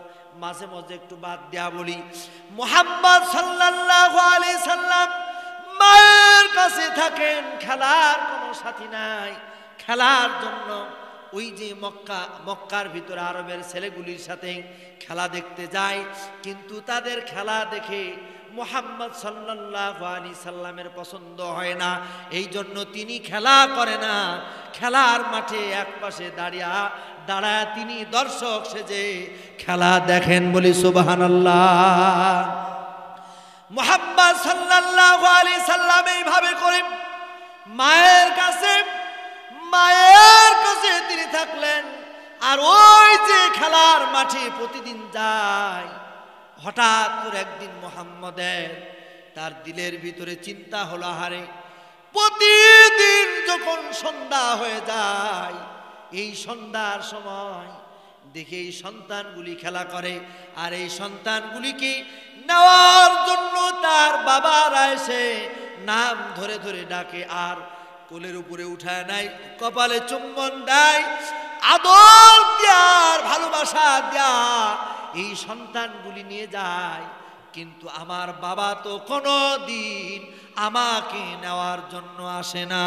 মাঝে মাঝে একটু বাদ দেয়া বলি, মুহাম্মদ সাল্লাল্লাহু আলাইহি সাল্লাম মায়ের কাছে থাকেন, খেলার কোনো সাথী নাই, খেলার জন্য ওই যে মক্কার ভিতরে আরবের ছেলেগুলির সাথে খেলা দেখতে যায়, কিন্তু তাদের খেলা দেখে মুহাম্মদ সাল্লাল্লাহু আলাইহি সাল্লামের পছন্দ হয় না। এই জন্য তিনি খেলা করে না, খেলার মাঠে একপাশে দাঁড়ায় তিনি দর্শক সেজে খেলা দেখেন, বলি সুবহানাল্লাহ। মুহাম্মদ সাল্লাল্লাহু আলাইহি সাল্লাম এইভাবে করে মায়ের কাছে তিনি থাকলেন। আর ওই যে খেলার মাঠে প্রতিদিন যায়, হঠাৎ করে একদিন মুহাম্মদের তার দিলের ভিতরে চিন্তা হলো, হারে প্রতিদিন যখন সন্ধ্যা হয়ে যায়, এই সন্ধ্যার সময় দেখে এই সন্তানগুলি খেলা করে, আর এই সন্তানগুলিকে নেওয়ার জন্য তার বাবারা এসে নাম ধরে ধরে ডাকে, আর কোলের উপরে উঠায় নাই, কপালে চুম্বন দেয়, আদর দেয়ার ভালোবাসা দেয়া এই সন্তানগুলি নিয়ে যায়। কিন্তু আমার বাবা তো কোনো দিন আমাকে নেওয়ার জন্য আসে না।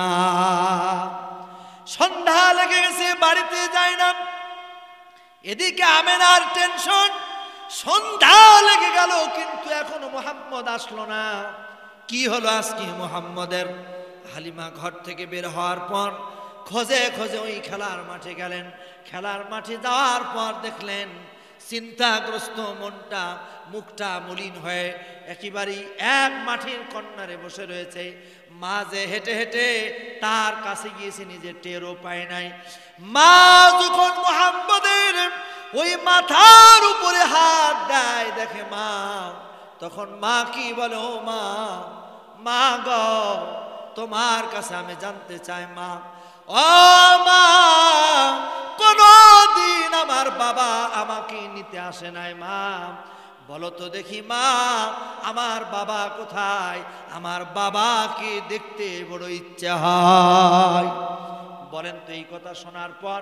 সন্ধ্যা লেগে গেছে, বাড়িতে যায় না। এদিকে আমেনার টেনশন, সন্ধ্যা লেগে গেল কিন্তু এখনো মুহাম্মদ আসলো না। কি হলো আজকে মুহাম্মদের? হালিমা ঘর থেকে বের হওয়ার পর খোঁজে খোঁজে ওই খেলার মাঠে গেলেন। খেলার মাঠে যাওয়ার পর দেখলেন চিন্তাগ্রস্ত মনটা, মুখটা মলিন হয়ে একেবারেই এক মাঠের কর্নারে বসে রয়েছে। মা যে হেঁটে হেঁটে তার কাছে গিয়েছে, নিজে টেরও পায় নাই। মা যখন মুহাম্মদের ওই মাথার উপরে হাত দেয়, দেখে মা, তখন মা কি বলে, ও মা, মা গো, তোমার কাছে আমি জানতে চাই মা, ও মা, কোনদিন আমার বাবা আমাকে নিতে আসে নাই মা, বলো তো দেখি মা, আমার বাবা কোথায়? আমার বাবাকে দেখতে বড় ইচ্ছা হয়। বলেন তো, এই কথা শোনার পর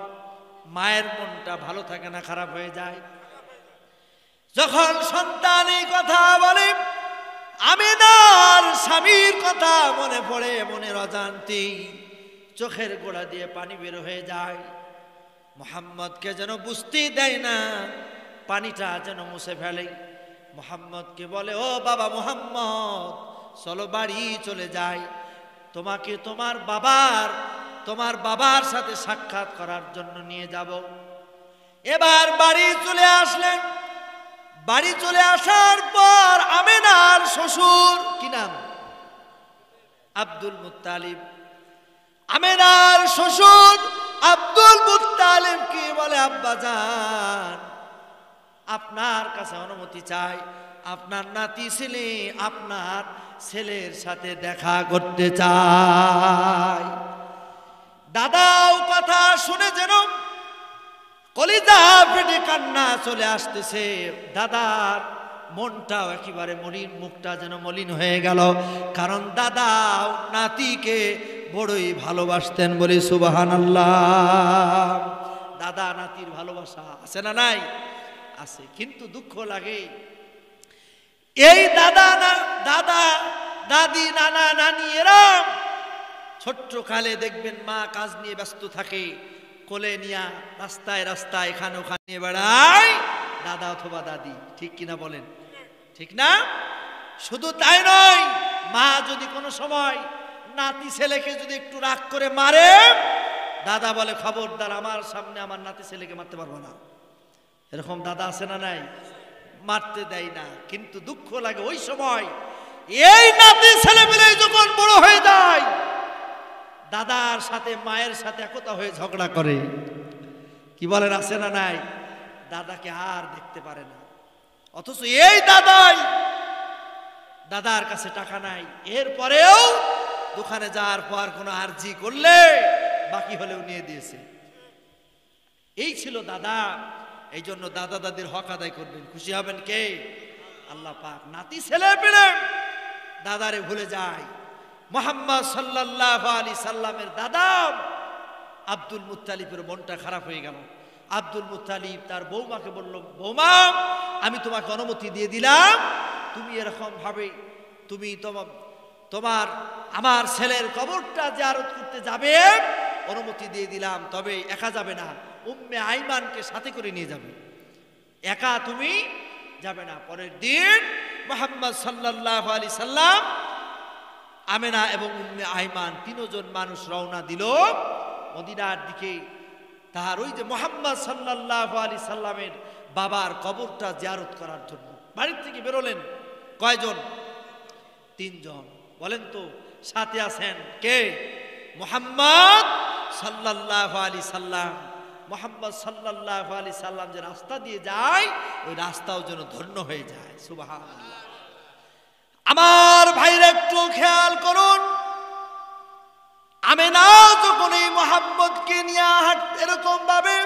মায়ের মনটা ভালো থাকে না খারাপ হয়ে যায়? যখন সন্তান এই কথা বলে, আমিনার স্বামীর কথা মনে পড়ে, মনের অজান্তেই চোখের গোড়া দিয়ে পানি বের হয়ে যায়। মুহাম্মদকে যেন বুঝতেই দেয় না, পানিটা যেন মুছে ফেলে। মুহাম্মদকে বলে, ও বাবা মুহাম্মদ, চলো বাড়ি চলে যাই, তোমাকে তোমার বাবার সাথে সাক্ষাৎ করার জন্য নিয়ে যাব। এবার বাড়ি চলে আসলেন। বাড়ি চলে আসার পর আমেনার শ্বশুর, কি নাম? আব্দুল মুত্তালিব, আমেনার শ্বশুর আব্দুল মুত্তালিব কি বলে, আব্বাজান আপনার কাছে অনুমতি চাই, আপনার নাতি ছেলে আপনার ছেলের সাথে দেখা করতে চায়। দাদাও কথা শুনে যেন কলিজা ফেটে কান্না চলে আসতেছে। দাদার মনটাও একেবারে মলিন, মুখটা যেন মলিন হয়ে গেল, কারণ দাদাও নাতিকে বড়ই ভালোবাসতেন। বলি সুবহানাল্লাহ। দাদা নাতির ভালোবাসা আছে না নাই? আছে, কিন্তু দুঃখ লাগে এই দাদা দাদি নানা নানি এরা ছোট্ট কালে দেখবেন মা কাজ নিয়ে ব্যস্ত থাকে, কোলে নিয়া রাস্তায় রাস্তায় এখানে ওখানে নিয়ে বেড়ায় দাদা অথবা দাদি। ঠিক কিনা বলেন? ঠিক না? শুধু তাই নয়, মা যদি কোনো সময় নাতি ছেলেকে যদি একটু রাগ করে মারে, দাদা বলে খবরদার আমার সামনে আমার নাতি ছেলেকে মারতে পারবো না। এরকম দাদা আছে না নাই? মারতে দেয় না। কিন্তু দুঃখ লাগে ওই সময় এই নাতি ছেলে মিলে যখন বড় হয়ে যায়, দাদার সাথে মায়ের সাথে একতা হয়ে ঝগড়া করে। কি বলেন, আছে না নাই? দাদাকে আর দেখতে পারে না। অথচ এই দাদার কাছে টাকা নাই, এরপরেও দোকানে যাওয়ার পর কোনো আরজি করলে বাকি হলেও নিয়ে দিয়েছে। এই ছিল দাদা। এই জন্য দাদা দাদির হক আদায় করবেন, খুশি হবেন কে? আল্লাহ পাক। নাতি ছেলে পেলে দাদারে ভুলে যায়। মুহাম্মদ সাল্লাল্লাহু আলাইহি সাল্লামের দাদা আব্দুল মুত্তালিবের মনটা খারাপ হয়ে গেল। আব্দুল মুত্তালিব তার বৌমাকে বলল, বৌমা আমি তোমাকে অনুমতি দিয়ে দিলাম, তুমি এরকম ভাবে তুমি তোমার আমার ছেলের কবরটা জিয়ারত করতে যাবে, অনুমতি দিয়ে দিলাম, তবে একা যাবে না, উম্মে আইমানকে সাথে করে নিয়ে যাবে, একা তুমি যাবে না। পরের দিন মুহাম্মদ সাল্লাল্লাহু আলাইহি সাল্লাম, আমেনা এবং উম্মে আইমান তিনজন মানুষ রওনা দিল মদিনার দিকে। তার ওই যে মুহাম্মদ সাল্লাল্লাহু আলাইহি সাল্লামের বাবার কবরটা জিয়ারত করার জন্য বাড়ির থেকে বেরোলেন। কয়জন? তিনজন। বলেন তো সাথে আছেন কে? মুহাম্মদ সাল্লাল্লাহু আলাইহি সাল্লাম। মুহাম্মদ সাল্লাল্লাহু আলাইহি সাল্লাম যে রাস্তা দিয়ে যায়, ওই রাস্তাও যেন ধন্য হয়ে যায়। সুবহানাল্লাহ। আমার ভাইরা একটু খেয়াল করুন, আমেনা যখন এই মুহাম্মদকে নিয়ে এরকম ভাবে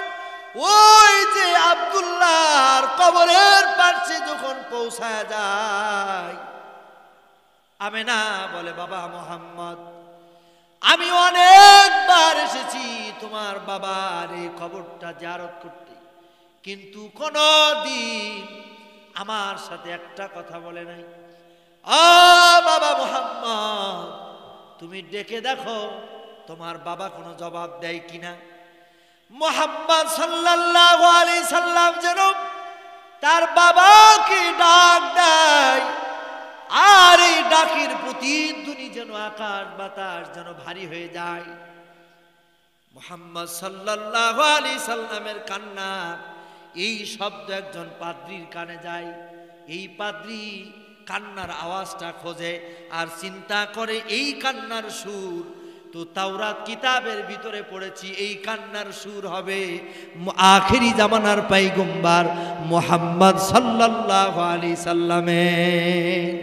ওই যে আব্দুল্লাহর কবরের পাশে যখন পৌঁছায় যায়, আমেনা বলে, বাবা মুহাম্মদ, আমি অনেকবার এসেছি তোমার বাবার এই কবরটা জিয়ারত করতে, কিন্তু কোনদিন আমার সাথে একটা কথা বলে নাই। বাবা মুহাম্মদ, তুমি ডেকে দেখো তোমার বাবা কোনো জবাব দেয় কিনা। মুহাম্মদ সাল্লাল্লাহু আলাইহি সাল্লাম যেন তার বাবাকে ডাক দেয়, আর এই ডাকের প্রতিধ্বনি যেন আকাশ বাতাস যেন ভারী হয়ে যায়। মুহাম্মদ সাল্লাল্লাহু আলাইহি সাল্লামের কান্না, এই শব্দ একজন পাদ্রীর কানে যায়। এই পাদ্রী কান্নার আওয়াজটা খোঁজে আর চিন্তা করে এই কান্নার সুর তো তাওরাত কিতাবের ভিতরে পড়েছি, এই কান্নার সুর হবে আখেরি জামানার পয়গম্বর মুহাম্মদ সাল্লাল্লাহু আলাইহি সাল্লামের।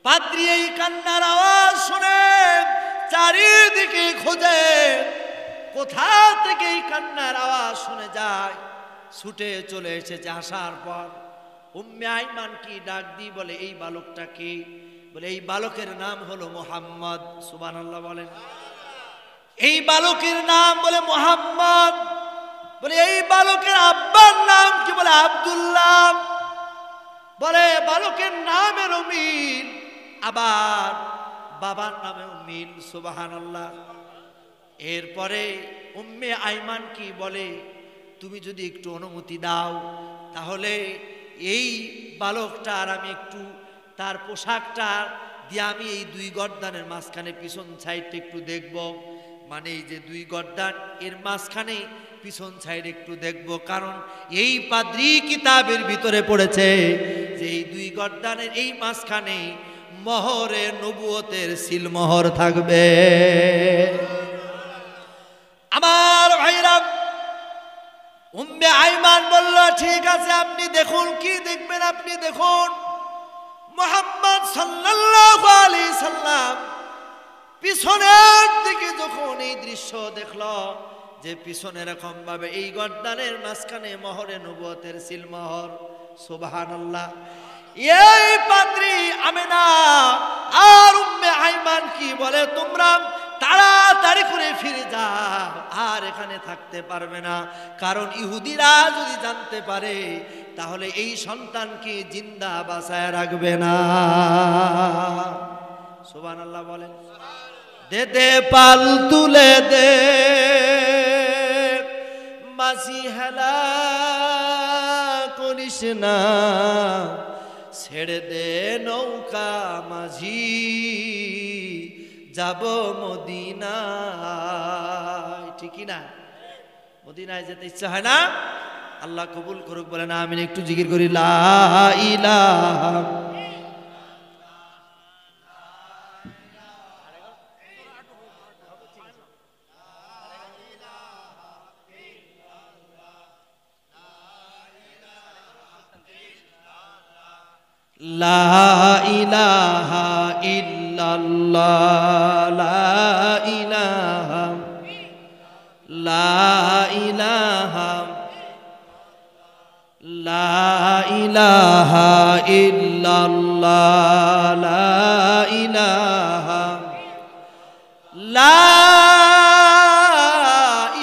পাদ্রী এই কান্নার আওয়াজ শুনে চারিদিকে খোঁজে, কোথা থেকে এই কান্নার আওয়াজ শুনে যায়, ছুটে চলে এসেছে। আসার পর উম্মে আইমান কি ডাক দি বলে, এই বালকটা কে? বলে এই বালকের নাম হলো মুহাম্মদ। সুবহানাল্লাহ বলেন। এই বালকের নাম বলে মুহাম্মদ। বলে এই বালকের আব্বার নাম কি? বলে আব্দুল্লাহ। বলে বালকের নামেরও মিল, আবার বাবার নামেও মিল। সুবহানাল্লাহ। এরপরে উম্মে আইমান কি বলে, তুমি যদি একটু অনুমতি দাও তাহলে এই বালকটার আমি একটু তার পোশাকটা দিয়ে আমি এই দুই গর্দানের মাঝখানে পিছন সাইডটা একটু দেখব, মানে এই যে দুই গর্দান এর মাঝখানে পিছন সাইড একটু দেখব, কারণ এই পাদ্রী কিতাবের ভিতরে পড়েছে যে এই দুই গর্দানের এই মাঝখানে মোহরে নবুয়তের সিলমোহর থাকবে। আমার ভাইরা, উম্মে আইমান বলল, ঠিক আছে আপনি দেখুন। কি দেখবেন? আপনি দেখুন মুহাম্মদ সাল্লাল্লাহু আলাইহি সাল্লাম পিছনের দিকে যখন এই দৃশ্য দেখল, যে পিছনে এরকম ভাবে এই গর্দানের মাঝখানে মোহরে নবুয়তের সিলমোহর, সুবহানাল্লাহ। এই পাদ্রী আমেনা আর উম্মে আইমান কি বলে, তোমরা তাড়াতাড়ি করে ফিরে যাও, আর এখানে থাকতে পারবে না। কারণ ইহুদিরা যদি জানতে পারে তাহলে এই সন্তানকে জিন্দা বাঁচায় রাখবে না। সুবহানাল্লাহ বলেন। দে দে পাল তুলে দে মাঝি, হেলা করিস না, ছেড়ে দে নৌকা মাঝি, যাব মদিনায়। ঠিকই না? মদিনায় যেতে ইচ্ছা হয় না? আল্লাহ কবুল করুক, বলে না আমি একটু জিকির করি, লা ইলাহা লা ইলাহা ইল্লাল্লাহ, লা ইলাহা, লা ইলাহা, লা ইলাহা ইল্লাল্লাহ, লা ইলাহা, লা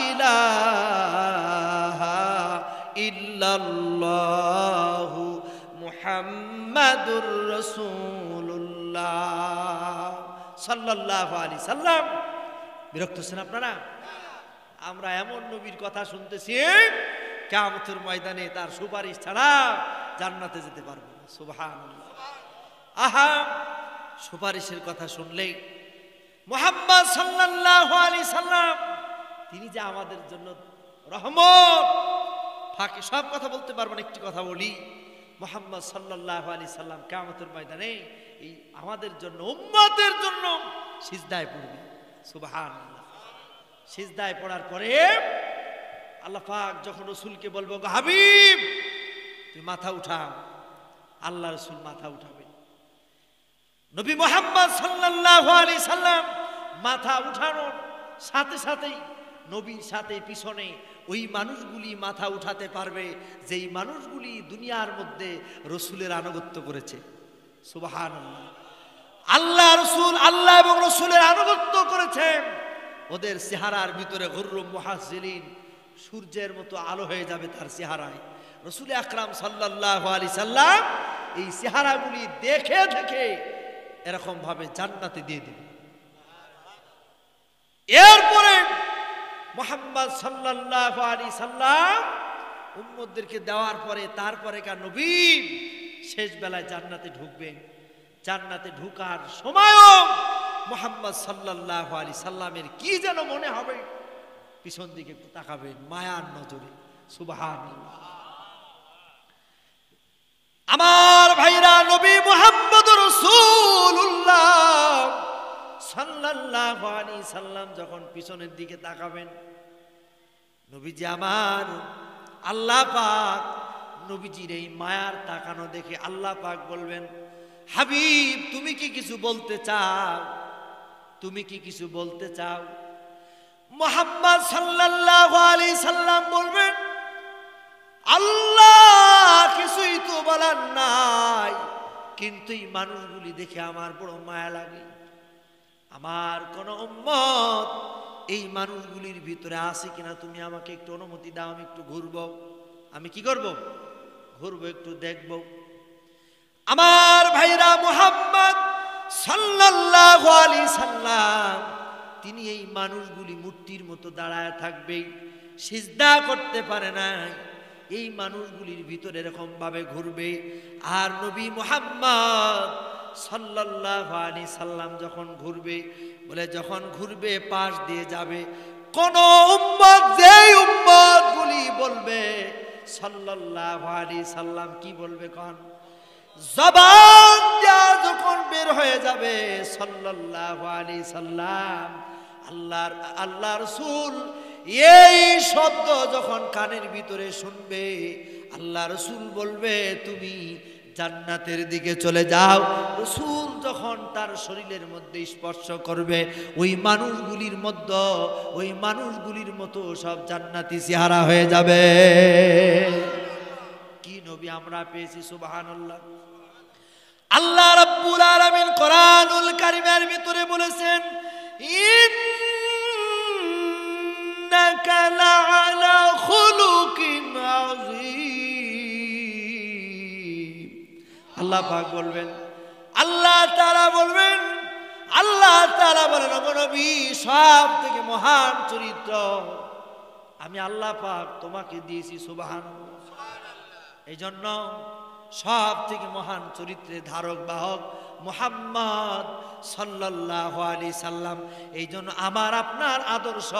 ইলাহা ইল্লাল্লাহ মুহাম্মাদুর রাসূলুল্লাহ সাল্লাল্লাহু আলাইহি সাল্লাম। বিরক্ত হচ্ছেন আপনারা? আমরা এমন নবীর কথা শুনতেছি, কিয়ামতের ময়দানে তার সুপারিশ ছাড়া জান্নাতে যেতে পারবো না। সুবহানাল্লাহ। আহা, সুপারিশের কথা শুনলেই মুহাম্মদ সাল্লাল্লাহু আলাইহি সাল্লাম, তিনি যে আমাদের জন্য রহমত। ফাঁকে সব কথা বলতে পারবো না, একটি কথা বলি, মুহাম্মদ সাল্লাল্লাহু আলাইহি সাল্লাম কিয়ামতের ময়দানে এই আমাদের জন্য, উম্মতের জন্য সিজদায় পড়বে। সুবহানাল্লাহ। সিজদায় পড়ার পরে আল্লাহ পাক যখন রাসূলকে বলবো, হাবিব তুই মাথা উঠাও, আল্লাহ রাসূল মাথা উঠাবেন। নবী মুহাম্মদ সাল্লাল্লাহু আলাইহি সাল্লাম মাথা উঠানোর সাথে সাথেই নবীর সাথে পিছনে ওই মানুষগুলি মাথা উঠাতে পারবে যেই মানুষগুলি দুনিয়ার মধ্যে রাসূলের আনুগত্য করেছে। সুবহানাল্লাহ। আল্লাহ রাসূল, আল্লাহ এবং রাসূলের আনুগত্য করেছেন, ওদের চেহারার ভিতরে গুররুম মুহাজ্জিলিন, সূর্যের মতো আলো হয়ে যাবে তার চেহারায়। রাসূল আকরাম সাল্লাল্লাহু আলাইহি সাল্লাম এই চেহারাগুলি দেখে দেখে এরকম ভাবে জান্নাতে দিয়ে দেবে। এরপরে মুহাম্মদ সাল্লাল্লাহু আলাইহি সাল্লাম উম্মতদেরকে দেওয়ার পরে তারপরে কার নবী শেষ বেলায় জান্নাতে ঢুকবেন। জান্নাতে ঢুকার সময়ও মুহাম্মদ সাল্লাল্লাহু আলাইহি সাল্লামের কি যেন মনে হবে, পিছন দিকে একটু তাকাবেন মায়ার নজরে। সুবহানাল্লাহ। আমার ভাইরা, নবী মুহাম্মদুর রাসূলুল্লাহ সাল্লাল্লাহু আলাইহি সাল্লাম যখন পিছনের দিকে তাকাবেন, নবীজি আমার, আল্লাহ পাক নবীজির এই মায়ার তাকানো দেখে আল্লাহ পাক বলবেন, হাবিব তুমি কি কিছু বলতে চাও? তুমি কি কিছু বলতে চাও? মুহাম্মদ সাল্লাল্লাহু আলাইহি সাল্লাম বলবেন, আল্লাহ কিছুই তো বলার নাই, কিন্তু এই মানুষগুলি দেখে আমার বড় মায়া লাগে। আমার কোন উম্মত এই মানুষগুলির ভিতরে আছে কিনা তুমি আমাকে একটু অনুমতি দাও, আমি একটু ঘুরবো। আমি কি করব? ঘুরবো, একটু দেখব। আমার ভাইরা, মুহাম্মদ সাল্লাল্লাহু আলাইহি সাল্লাম তিনি এই মানুষগুলি মূর্তির মতো দাঁড়ায় থাকবে, সিজদা করতে পারে না, এই মানুষগুলির ভিতরে এরকম ভাবে ঘুরবে। আর নবী মুহাম্মদ সাল্লাল্লাহু আলাইহি সাল্লাম যখন ঘুরবে, বলে যখন ঘুরবে পাশ দিয়ে যাবে, কোন উম্মত যেই উম্মত গুলি বলবে সাল্লাল্লাহু আলাইহি সাল্লাম কি বলবে? কোন জবান দিয়া যখন বের হয়ে যাবে সাল্লাল্লাহু আলাইহি সাল্লাম, আল্লাহ রাসূল এই শব্দ যখন কানের ভিতরে শুনবে, আল্লাহ রাসূল বলবে তুমি জান্নাতের দিকে চলে যাও। রাসূল যখন তার শরীরের মধ্যে স্পর্শ করবে, ওই মানুষগুলির মতো সব জান্নাতি চেহারা হয়ে যাবে। কি নবী আমরা পেয়েছি, সুবহানাল্লাহ। আল্লাহ রাব্বুল আলামিন কোরআনুল কারীমের ভিতরে বলেছেন, ইন্নাকা লাআলা খুলুকিন আযীম। আল্লাহ পাক বলবেন, আল্লাহ তাআলা বলবেন, আল্লাহ তাআলা বলেন, ওগো নবী সব থেকে মহান চরিত্র আমি আল্লাহ পাক তোমাকে দিয়েছি, সুবহানাল্লাহ। এই জন্য সব থেকে মহান চরিত্রের ধারক বাহক মুহাম্মদ সাল্লাল্লাহু আলাইহি সাল্লাম। এই জন্য আমার আপনার আদর্শ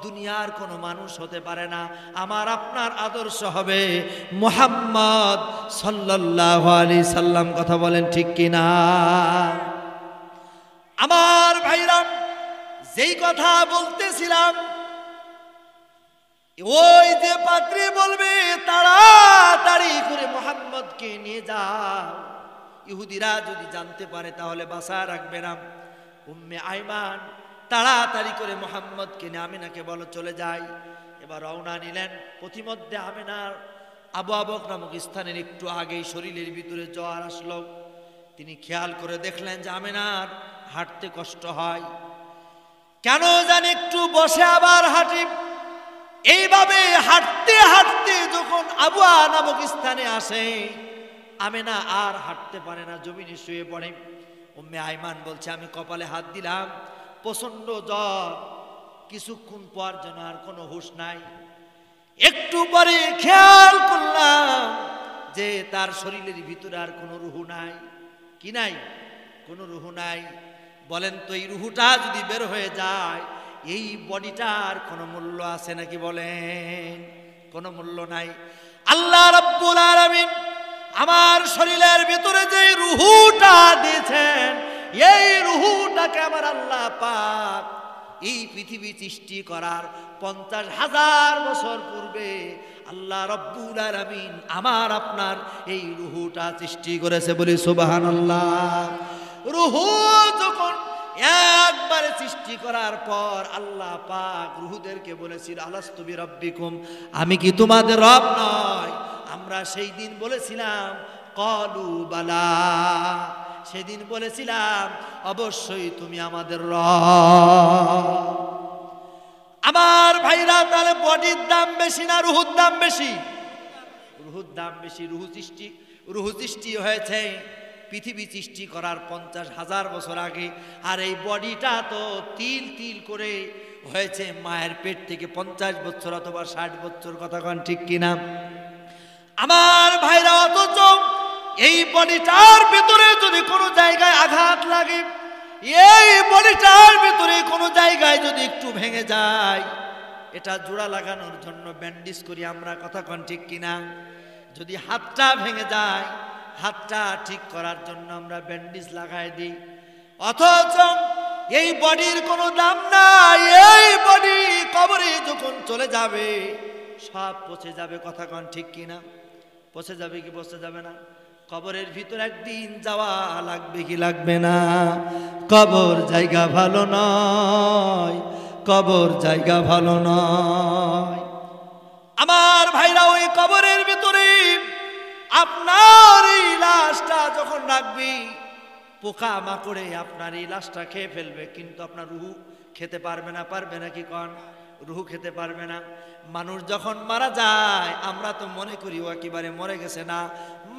দুনিয়ার কোনো মানুষ হতে পারে না, আমার আপনার আদর্শ হবে মুহাম্মদ সাল্লাল্লাহু আলাইহি সাল্লাম। কথা বলেন ঠিক কিনা? আমার ভাইরা, যেই কথা বলতেছিলাম, ওই যে পাত্রী বলবে তাড়াতাড়ি করে মুহাম্মদকে নিয়ে যাও, ইহুদিরা যদি জানতে পারে তাহলে বাঁচায় রাখবে না। উম্মে আইমান তাড়াতাড়ি করে মুহাম্মদকে নিয়ে আমিনাকে বলো চলে যাই। এবার রওনা নিলেন। প্রতিমধ্যে আমিনার আবু আবক নামক স্থানের একটু আগেই শরীরের ভিতরে জ্বর আসলো। তিনি খেয়াল করে দেখলেন যে আমিনার হাঁটতে কষ্ট হয়, কেন জানি একটু বসে আবার হাঁটি। এইভাবে হাঁটতে হাঁটতে যখন আবুয়া নামক স্থানে আসে, আমিনা আর হাঁটতে পারে না, জমিনে শুয়ে পড়ে। উম্মে আইমান বলছে আমি কপালে হাত দিলাম, প্রচন্ড জ্বর, কিছুক্ষণ পর যেন আর কোনো হুঁশ নাই। একটু পরে খেয়াল করলাম যে তার শরীরের ভিতরে আর কোনো রুহু নাই। কি নাই? কোনো রুহু নাই। বলেন তো এই রুহুটা যদি বের হয়ে যায়, এই বডিটার কোনো মূল্য আছে নাকি? বলেন, কোনো মূল্য নাই। আল্লাহ রাব্বুল আলামিন আমার শরীরের ভিতরে যে রুহুটা দিয়েছেন, এই রুহুটাকে আমার আল্লাহ পাক এই পৃথিবী সৃষ্টি করার 50,000 বছর পূর্বে আল্লাহ রাব্বুল আলামিন আমার আপনার এই রুহুটা সৃষ্টি করেছে। বলি সুবহানাল্লাহ। রুহু যখন একবারে সৃষ্টি করার পর আল্লাহ পাক রুহুদেরকে বলেছিল আলাস্তু বিরাব্বিকুম, আমি কি তোমাদের রব নয়? আমরা সেই দিন বলেছিলাম ক্বালু বালা, সেদিন বলেছিলাম অবশ্যই তুমি আমাদের রব। আমার ভাইরা, তাহলে বডির দাম বেশি না রুহুর দাম বেশি? রুহুর দাম বেশি। রুহু সৃষ্টি হয়েছে পৃথিবী সৃষ্টি করার 50,000 বছর আগে, আর এই বডিটা তো তিল তিল করে হয়েছে মায়ের পেট থেকে 50 বছর অথবা 60 বছর। কথা কন ঠিক কিনা? আমার ভাইরা, অথচ এই বডিটার ভিতরে যদি কোনো জায়গায় আঘাত লাগে, এই বডিটার ভিতরে কোনো জায়গায় যদি একটু ভেঙে যায়, এটা জোড়া লাগানোর জন্য ব্যান্ডেজ করি আমরা। কথা কন ঠিক কিনা? যদি হাতটা ভেঙে যায়, হাতটা ঠিক করার জন্য আমরা ব্যান্ডেজ লাগাই দিই। অথচ এই বডির কোনো দাম নাই। এই বডি কবরে যখন চলে যাবে সব পচে যাবে। কথা কন ঠিক কিনা? পচে যাবে কি পচে যাবে না? কবরের ভিতর একদিন যাওয়া লাগবে কি লাগবে না? কবর জায়গা ভালো নয়, কবর জায়গা ভালো নয়। আমার ভাইরা, ওই কবরের ভিতরে আপনার এই লাশটা যখন রাখবি, পোকা মাকড়ে আপনার এই লাশটা খেয়ে ফেলবে, কিন্তু আপনার রুহু খেতে পারবে না। পারবে না কি কন? রুহু খেতে পারবে না। মানুষ যখন মারা যায় আমরা তো মনে করি ও একেবারে মরে গেছে। না,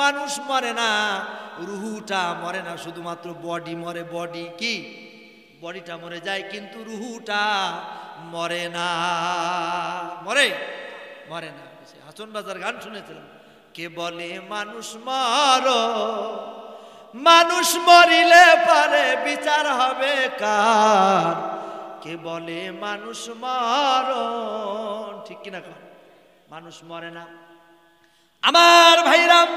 মানুষ মরে না, রুহুটা মরে না, শুধুমাত্র বডি মরে। বডি কি? বডিটা মরে যায়, কিন্তু রুহুটা মরে না। মরে না। হাসন বাজার গান শুনেছিলাম, কে বলে মানুষ মরো, মানুষ মরিলে পারে বিচার হবে কার? কে বলে মানুষ মরণ? ঠিক কিনা? মানুষ মরে না। আমার ভাইরাম,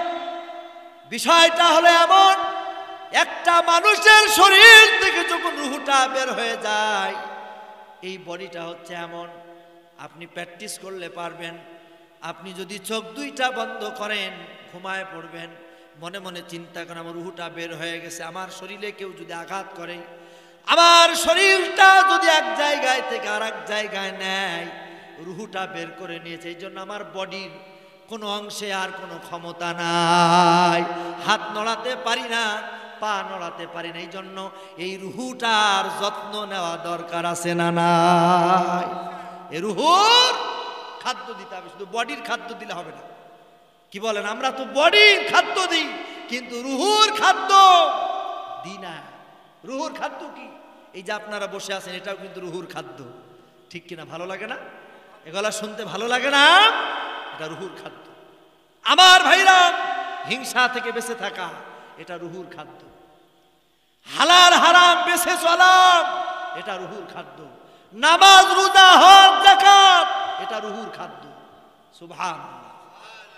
বিষয়টা হলো এমন, একটা মানুষের শরীর থেকে যখন রুহটা বের হয়ে যায়, এই বডিটা হচ্ছে এমন, আপনি প্র্যাকটিস করলে পারবেন। আপনি যদি চোখ দুইটা বন্ধ করেন, ঘুমায় পড়বেন, মনে মনে চিন্তা করেন আমার রুহটা বের হয়ে গেছে। আমার শরীরে কেউ যদি আঘাত করে, আমার শরীরটা যদি এক জায়গায় থেকে আর এক জায়গায় নেয়, রুহটা বের করে নিয়েছে। এই জন্য আমার বডির কোনো অংশে আর কোনো ক্ষমতা নাই, হাত নড়াতে পারি না, পা নড়াতে পারি না। এই জন্য এই রুহুটার যত্ন নেওয়া দরকার আছে না নাই? এই রুহুর খাদ্য দিতে হবে, শুধু বডির খাদ্য দিলে হবে না। কি বলেন? আমরা তো বডির খাদ্য দিই, কিন্তু রুহুর খাদ্য দিই না। রুহুর খাদ্য কি? এই যে আপনারা বসে আছেন, এটাও কিন্তু রুহুর খাদ্য, ঠিক কিনা? ভালো লাগে না? এগুলা শুনতে ভালো লাগে না? এটা রুহুর খাদ্য। আমার ভাইরা, হিংসা থেকে বেঁচে থাকা, এটা রুহুর খাদ্য। হালাল হারাম বেঁচে চলা, এটা রুহুর খাদ্য। নামাজ, রোজা, হজ, যাকাত, এটা রুহুর খাদ্য। সুবহানাল্লাহ।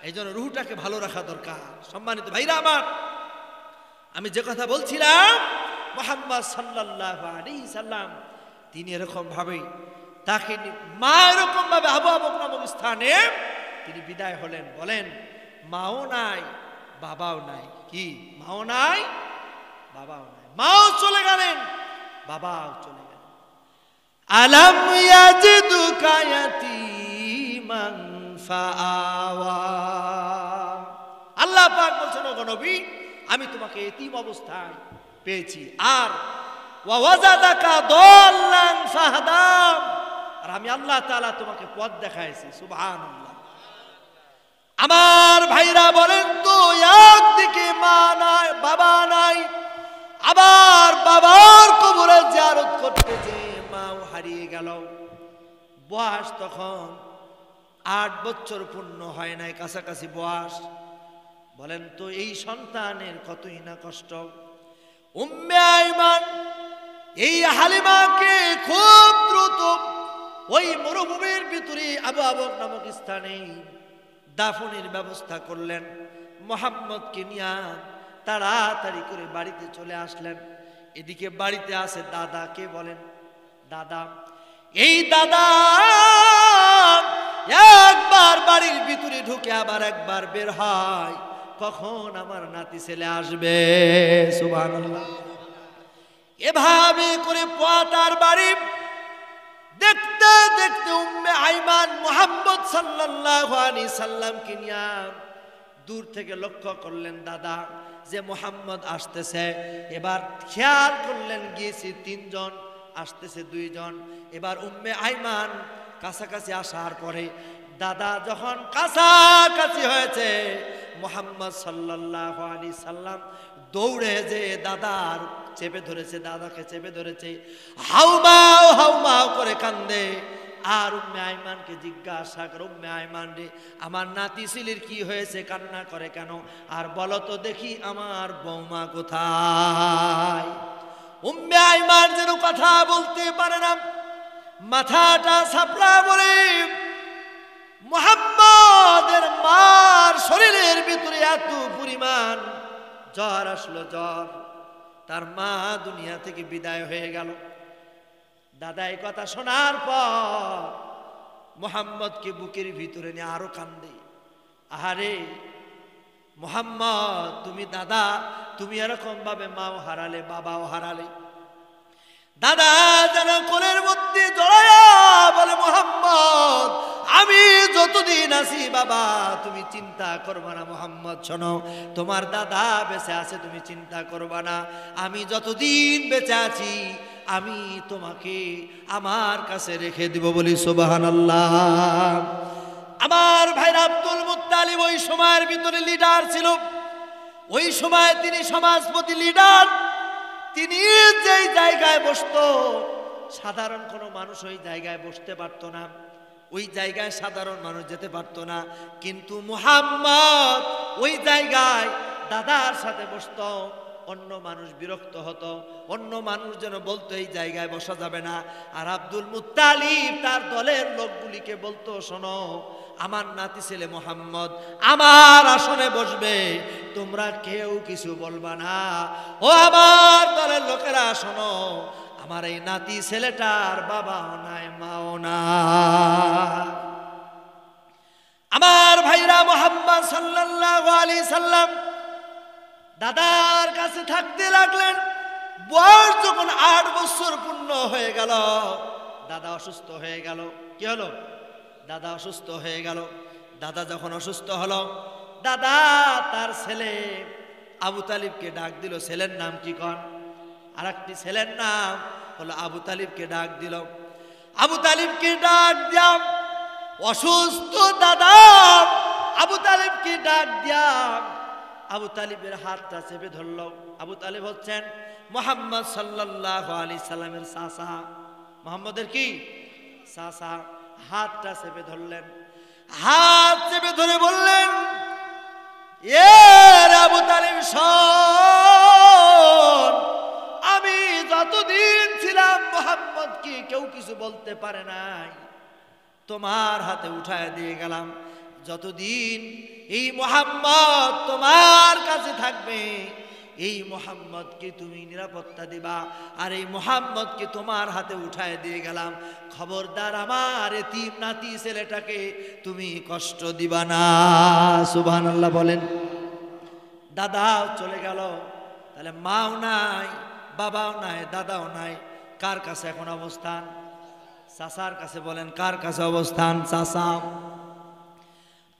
এই জন্য রুহুটাকে ভালো রাখা দরকার। সম্মানিত ভাইরা আমার, আমি যে কথা বলছিলাম, মুহাম্মদ সাল্লাল্লাহু আলাইহি সাল্লাম তিনি এরকম ভাবে, তাকে মা এরকম ভাবে আবু বকর নামক স্থানে তিনি বিদায় হলেন। বলেন, মাও নাই বাবাও নাই। কি? মাও নাই বাবাও নাই। মাও চলে গেলেন, বাবাও চলে গেলেন। আলাম ইয়াজিদুকা ইয়াতীমান ফাআওয়া। আল্লাহ পাক বলছেন, ওগো নবী, আমি তোমাকে এতিম অবস্থায় পেয়েছি, আর ওয়াজাদাকা দাল্লান ফাহাদা, আর আমি আল্লাহ তাআলা তোমাকে পথ দেখাইছি। সুবহানাল্লাহ। আমার ভাইরা বলেন তো, একদিকে মা নাই বাবা নাই, আবার বাবার কবরে জিয়ারত করতে যে মাও হারিয়ে গেল। বয়স তখন 8 বছর পূর্ণ হয় নাই, কাছাকাছি বয়স। বলেন তো, এই সন্তানের কতই না কষ্ট। উম্মে আইমান এই হালিমাকে খুব দ্রুত ওই মরুভূমির ভিতরে আবু বকর নামক স্থানে দাফনের ব্যবস্থা করলেন। মুহাম্মদকে নিয়ে তাড়াতাড়ি করে বাড়িতে চলে আসলেন। এদিকে বাড়িতে আছে দাদা। কে বলেন? দাদা। এই দাদা একবার বাড়ির ভিতরে ঢুকে আবার একবার বের হয়, কখন আমার নাতি ছেলে আসবে। সুবহানাল্লাহ। এভাবে করে পতার বাড়ি দেখতে দেখতে উম্মে আইমান মুহাম্মদ সাল্লাল্লাহু আলাইহি সাল্লামকে নিয়ে দূর থেকে লক্ষ্য করলেন দাদা যে মুহাম্মদ আসতেছে। এবার খেয়াল করলেন, গিয়েছি 3 জন, আসতেছে 2 জন। এবার উম্মে আইমান কাছাকাছি আসার পরে দাদা যখন কাছাকাছি হয়েছে, মুহাম্মদ সাল্লাল্লাহু আলাইহি সাল্লাম দৌড়ে যে দাদার চেপে ধরেছে, দাদাকে চেপে ধরেছে, হাউমাউ হাউমাউ করে কান্দে। আর উম্মে আইমানকে জিজ্ঞাসা করে, উম্মে আইমান রে, আমার নাতি ছেলের কি হয়েছে, কান্না করে কেন? আর বলো তো দেখি আমার বৌমা কোথায়? উম্মে আইমান যেন কথা বলতে পারে না, মাথাটা ছাপড়া বলে। মুহাম্মাদের মার শরীরের ভিতরে এত পরিমাণ জ্বর আসলো, জ্বর। তার মা দুনিয়া থেকে বিদায় হয়ে গেল। দাদা এই কথা শোনার পর মুহাম্মদকে বুকের ভিতরে নিয়ে আরো কান্দে। আহারে মুহাম্মদ, তুমি দাদা, তুমি এরকম ভাবে মাও হারালে, বাবাও হারালে। দাদা যেন কোলের মধ্যে জড়ায়া বলে, মুহাম্মদ আমি যতদিন আছি বাবা তুমি চিন্তা করবা না। মুহাম্মদ শোনো, তোমার দাদা বেঁচে আছে, তুমি চিন্তা করবা না। আমি যতদিন বেঁচে আছি আমি তোমাকে আমার কাছে রেখে দিব বলি সুবহানাল্লাহ। আমার ভাই আব্দুল মুত্তালিব ওই সময়ের ভিতরে লিডার ছিল। ওই সময় তিনি সমাজপতি লিডার। তিনি যেই জায়গায় বসতো সাধারণ কোনো মানুষ ওই জায়গায় বসতে পারতো না, ওই জায়গায় সাধারণ মানুষ যেতে পারতো না। কিন্তু মুহাম্মদ ওই জায়গায় দাদার সাথে বসতো। অন্য মানুষ বিরক্ত হতো, অন্য মানুষ যেন বলতো এই জায়গায় বসা যাবে না। আর আব্দুল মুত্তালিব তার দলের লোকগুলিকে বলতো, শোনো আমার নাতি ছেলে মুহাম্মদ আমার আসনে বসবে, তোমরা কেউ কিছু বলবা না। ও আমার দলের লোকেরা শোনো, আমার এই নাতি ছেলেটার বাবাও নাই মাও না। আমার ভাইরা, মুহাম্মদ সাল্লাল্লাহু আলাইহি সাল্লাম দাদার কাছে থাকতে লাগলেন। বয়স যখন 8 বছর পূর্ণ হয়ে গেল, দাদা অসুস্থ হয়ে গেল। কি হলো? দাদা অসুস্থ হয়ে গেল। দাদা যখন অসুস্থ হলো, দাদা তার ছেলে আবু তালিবকে ডাক দিল। ছেলের নাম কি কন? আর একটি ছেলের নাম হলো আবু তালিবকে ডাক দিল। আবু তালিবকে ডাক দিয়া অসুস্থ দাদা আবু তালিবকে ডাক দিয়া আবু তালিবের হাতটা চেপে ধরল। আবু তালিব হচ্ছেন মুহাম্মদ সাল্লাল্লাহু আলাইহি সাল্লামের চাচা। মুহাম্মদের কি চাচা। হাতটা চেপে ধরলেন। হাত চেপে ধরে বললেন, এ আবু তালিব শোন, আমি যতদিন ছিলাম মুহাম্মদকে কেউ কিছু বলতে পারে নাই, তোমার হাতে উঠায় দিয়ে গেলাম। যতদিন এই মুহাম্মদ তোমার কাছে থাকবে, এই মুহাম্মদকে তুমি নিরাপত্তা দিবা। আর এই মুহাম্মদকে তোমার হাতে উঠায় দিয়ে গেলাম, খবরদার আমার এতিম নাতি ছেলেটাকে তুমি কষ্ট দিবা না। সুবহানাল্লাহ বলেন। দাদাও চলে গেল, তাহলে মাও নাই, বাবাও নাই, দাদাও নাই। কার কাছে এখন অবস্থান? চাচার কাছে। বলেন কার কাছে অবস্থান? চাচা।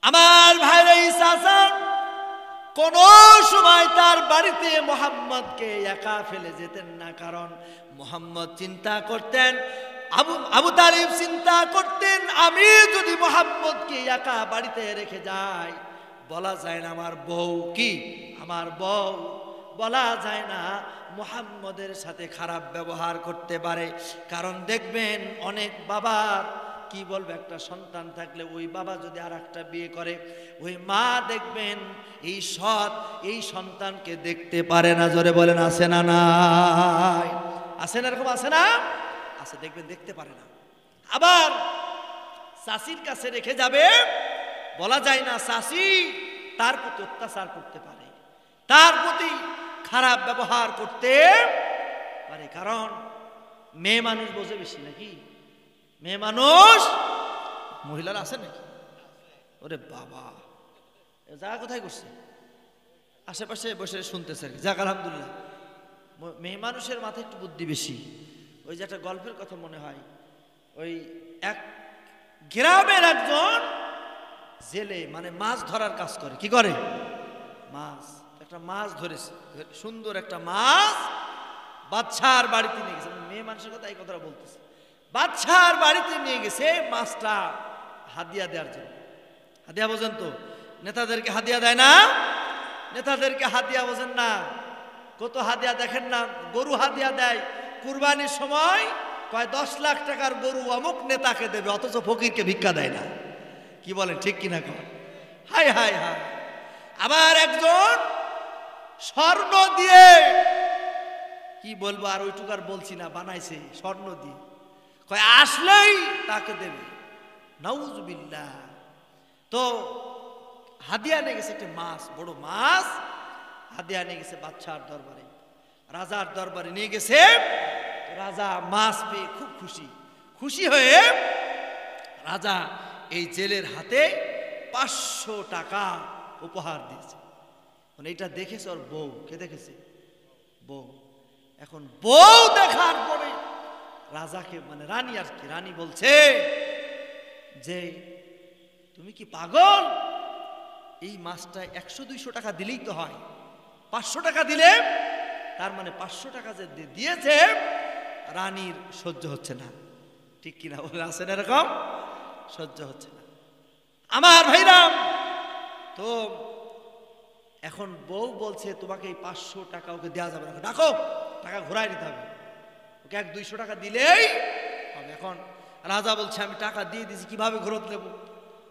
আমার ভাইরা, এই চাচা কোন সময় তার বাড়িতে মুহাম্মদকে একা ফেলে যেতেন না। কারণ মুহাম্মদ চিন্তা করতেন, আবু তালিব চিন্তা করতেন, আমি যদি মুহাম্মদকে একা বাড়িতে রেখে যাই, বলা যায় না আমার বউ কি, আমার বউ বলা যায় না মুহাম্মদের সাথে খারাপ ব্যবহার করতে পারে। কারণ দেখবেন অনেক বাবার কি বলবে, একটা সন্তান থাকলে ওই বাবা যদি আর একটা বিয়ে করে, ওই মা দেখবেন এই সৎ এই সন্তানকে দেখতে পারে না। জোরে বলেন আছে না নাই? আছে না? এরকম আছে না? আছে, দেখবেন দেখতে পারে না। আবার চাষির কাছে রেখে যাবে, বলা যায় না চাষি তার প্রতি অত্যাচার করতে পারে, তার প্রতি খারাপ ব্যবহার করতে পারে। কারণ মেয়ে মানুষ বোঝে বেশি নাকি? মেয়ে মানুষ, মহিলারা আছে নাকি? ওরে বাবা, যা কোথায় করছে? আশেপাশে বসে শুনতেছে। যাক আলহামদুলিল্লাহ, মেয়ে মানুষের মাথায় একটু বুদ্ধি বেশি। ওই যে একটা গল্পের কথা মনে হয়, ওই এক গ্রামের একজন জেলে মানে মাছ ধরার কাজ করে। কি করে? মাছ। একটা মাছ ধরেছে, সুন্দর একটা মাছ বাদশার বাড়িতে নিয়ে গেছে। মেয়ে মানুষের কথা এই কথাটা বলতেছে। বাদশার বাড়িতে নিয়ে গেছে মাছটা হাদিয়া দেওয়ার জন্য। হাদিয়া বোঝেন তো? নেতাদেরকে হাদিয়া দেয় না? নেতাদেরকে হাদিয়া বোঝেন না? কত হাদিয়া দেখেন না? গরু হাদিয়া দেয় কুরবানির সময়, কয় 10 লাখ টাকার গরু অমুক নেতাকে দেবে, অথচ ফকিরকে ভিক্ষা দেয় না। কি বলেন, ঠিক কিনা কর? High high high. আবার একজন স্বর্ণ দিয়ে, কি বলবো আর ওইটুকু আর বলছি না, বানাইছে স্বর্ণ দিয়ে, কয় আসলেই তাকে দেবে। নাউজুবিল্লাহ। তো হাদিয়া নিয়ে গেছে একটা মাছ, বড় মাছ হাদিয়া নিয়ে গেছে বাদশার দরবারে, রাজার দরবারে নিয়ে গেছে। রাজা মাছ পেয়ে খুব খুশি। খুশি হয়ে রাজা এই জেলের হাতে 500 টাকা উপহার দিয়েছে। মানে এটা দেখেছে ওর বউ। কে দেখেছে? বউ। এখন বউ দেখার পরে রাজাকে, মানে রানী আর কি, রানী বলছে যে তুমি কি পাগল? এই মাছটা 100-200 টাকা দিলেই তো হয়, 500 টাকা দিলে, তার মানে 500 টাকা যে দিয়েছে রানীর সহ্য হচ্ছে না। ঠিক কিনা বলে? আছে না এরকম? সহ্য হচ্ছে না। আমার ভাইরাম, তো এখন বউ বলছে তোমাকে এই 500 টাকা ওকে দেওয়া যাবে না, ডাকো, টাকা ঘুরাই দিতে হবে, ওকে 100-200 টাকা দিলেই হবে। এখন রাজা বলছে আমি টাকা দিয়ে দিয়েছি, কিভাবে ঘুরত নেব?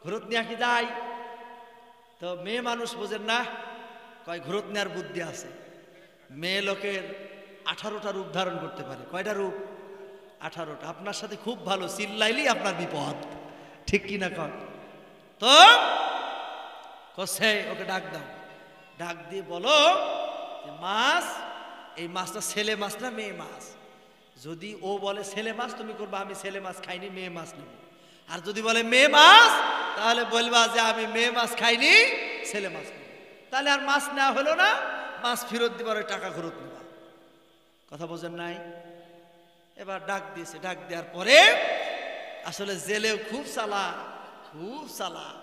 ঘুরত নিয়ে কি যাই? তো মেয়ে মানুষ বোঝেন না, কয় ঘুরত নেওয়ার বুদ্ধি আছে। মেয়ে লোকের 18টা রূপ ধারণ করতে পারে। কয়টা রূপ? 18টা। আপনার সাথে খুব ভালো, চিল্লাইলেই আপনার বিপদ। ঠিক কিনা কর? তো কসে ওকে ডাক দাও। ডাক দিয়ে বলো যে মাছ, এই মাছটা ছেলে মাছ না মেয়ে মাছ? যদি ও বলে ছেলে মাছ, তুমি করবা আমি ছেলে মাছ খাইনি, মেয়ে মাছ নেব। আর যদি বলে মেয়ে মাছ, তাহলে বলবা যে আমি মেয়ে মাছ খাইনি, ছেলে মাছ নেব। তাহলে আর মাছ নেওয়া হলো না, মাছ ফেরত দিবার টাকা ফেরত নেবা। কথা বোঝেন নাই? এবার ডাক দিয়েছে, ডাক দেওয়ার পরে আসলে জেলেও খুব চালাক, খুব চালাক।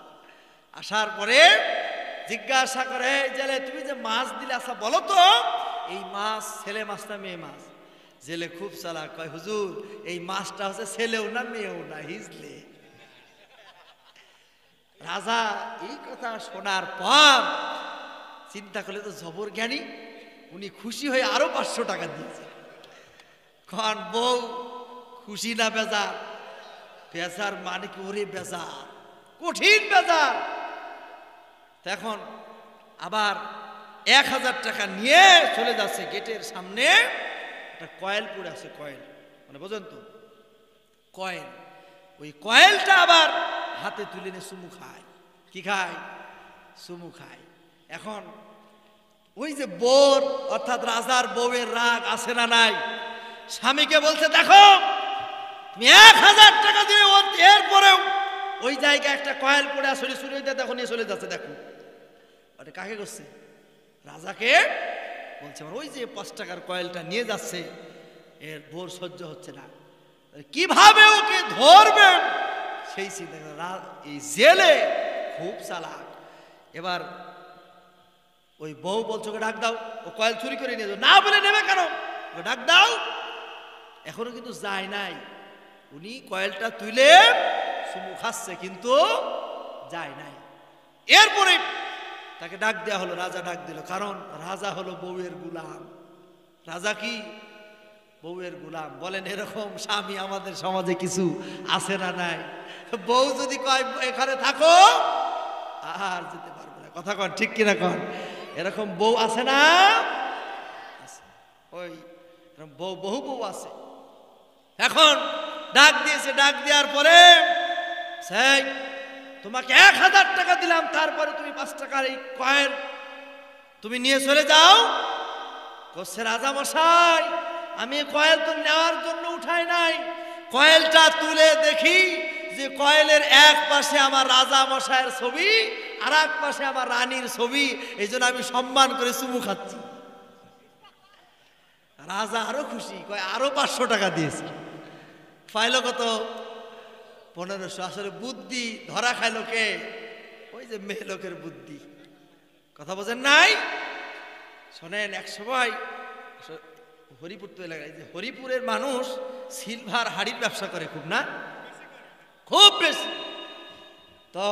আসার পরে জিজ্ঞাসা করে, জেলে তুমি যে মাছ দিলে, আচ্ছা বলো তো এই মাছ ছেলে মাছ না মেয়ে মাছ? জেলে খুব চালাক, কয় হুজুর এই মাছটা হচ্ছে ছেলেও না মেয়েও না, হিজলে। রাজা এই কথা শোনার পর চিন্তা করলে তো জবর জ্ঞানী, উনি খুশি হয়ে আরো 500 টাকা দিয়েছে। কারণ বউ খুশি না বেজার? বেজার মানে কি? ওরে বেজার, কঠিন বেজার। এখন আবার 1000 টাকা নিয়ে চলে যাচ্ছে, গেটের সামনে একটা কয়েল পড়ে আছে, কয়েল মানে বোঝেন তো, কয়েল। ওই কয়েলটা আবার হাতে তুলে নিয়ে চুমু খায়। কি খায়? চুমু খায়। এখন ওই যে বউর অর্থাৎ রাজার বউয়ের রাগ আছে না নাই? স্বামীকে বলছে দেখো তুমি 1000 টাকা দিয়ে এরপরেও ওই জায়গায় একটা কয়েল পড়ে আসলে চুরি দিয়ে দেখো নিয়ে চলে যাচ্ছে, দেখো। ওটা কাকে করছে? রাজাকে বলছে ওই যে 5 টাকার কয়েলটা নিয়ে যাচ্ছে, এর বোর সহ্য হচ্ছে না, কিভাবে ওকে ধরবে সেই চিন্তা। এই জেলে খুব চালাক। এবার ওই বউ বলছে ওকে ডাক দাও, ও কয়েল চুরি করে নিয়ে যাও। না বলে নেবে কেন? ওকে ডাক দাও। এখনো কিন্তু যায় নাই, উনি কয়েলটা তুলে চুমু খাচ্ছে কিন্তু যায় নাই। এরপরে তাকে ডাক দেওয়া হলো, রাজা ডাক দিল, কারণ রাজা হলো বউয়ের গুলাম। রাজা কি? বউয়ের গুলাম। বলেন এরকম স্বামী আমাদের সমাজে কিছু আছে না নাই? বউ যদি কয় এখানে থাকো, আর যেতে পারবে না। কথা কন ঠিক কিনা কন? এরকম বউ আছে না? ওই বউ, বহু বউ আছে। এখন ডাক দিয়েছে, ডাক দেওয়ার পরে সেই তোমাকে 1000 টাকা দিলাম, তারপরে তুমি 5 টাকার এই কয়েল তুমি নিয়ে চলে যাও। বলছে রাজা মশাই আমি কয়েল তো নেওয়ার জন্য উঠাই নাই, কয়েলটা তুলে দেখি যে কয়েলের এক পাশে আমার রাজা মশাইয়ের ছবি, আর এক পাশে আমার রানীর ছবি, এই জন্য আমি সম্মান করে চুমু খাচ্ছি। রাজা আরো খুশি, কয় আরো 500 টাকা দিয়েছে। পাইলো কত? 1500। আসলে বুদ্ধি ধরা খাইলো কে? ওই যে মেয়ে লোকের বুদ্ধি। কথা বোঝেন নাই? শোনেন, এক সময় হরিপুর তো এলাকায়, যে হরিপুরের মানুষ সিলভার হাড়ির ব্যবসা করে খুব, না খুব বেশি। তো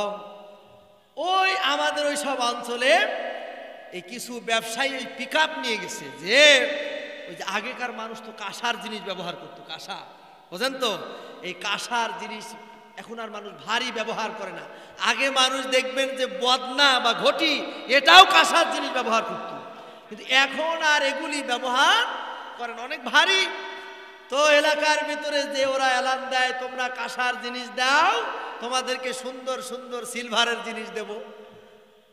ওই আমাদের ওই সব অঞ্চলে এই কিছু ব্যবসায়ী ওই পিক আপ নিয়ে গেছে, যে ওই যে আগেকার মানুষ তো কাঁসার জিনিস ব্যবহার করতো, কাঁসা বোঝেন তো, এই কাঁসার জিনিস এখন আর মানুষ ভারী ব্যবহার করে না। আগে মানুষ দেখবেন যে বদনা বা ঘটি এটাও কাঁসার জিনিস ব্যবহার করত, কিন্তু এখন আর এগুলি ব্যবহার করেন, অনেক ভারী। তো এলাকার ভিতরে যে ওরা এলান দেয় তোমরা কাঁসার জিনিস দাও, তোমাদেরকে সুন্দর সুন্দর সিলভারের জিনিস দেব।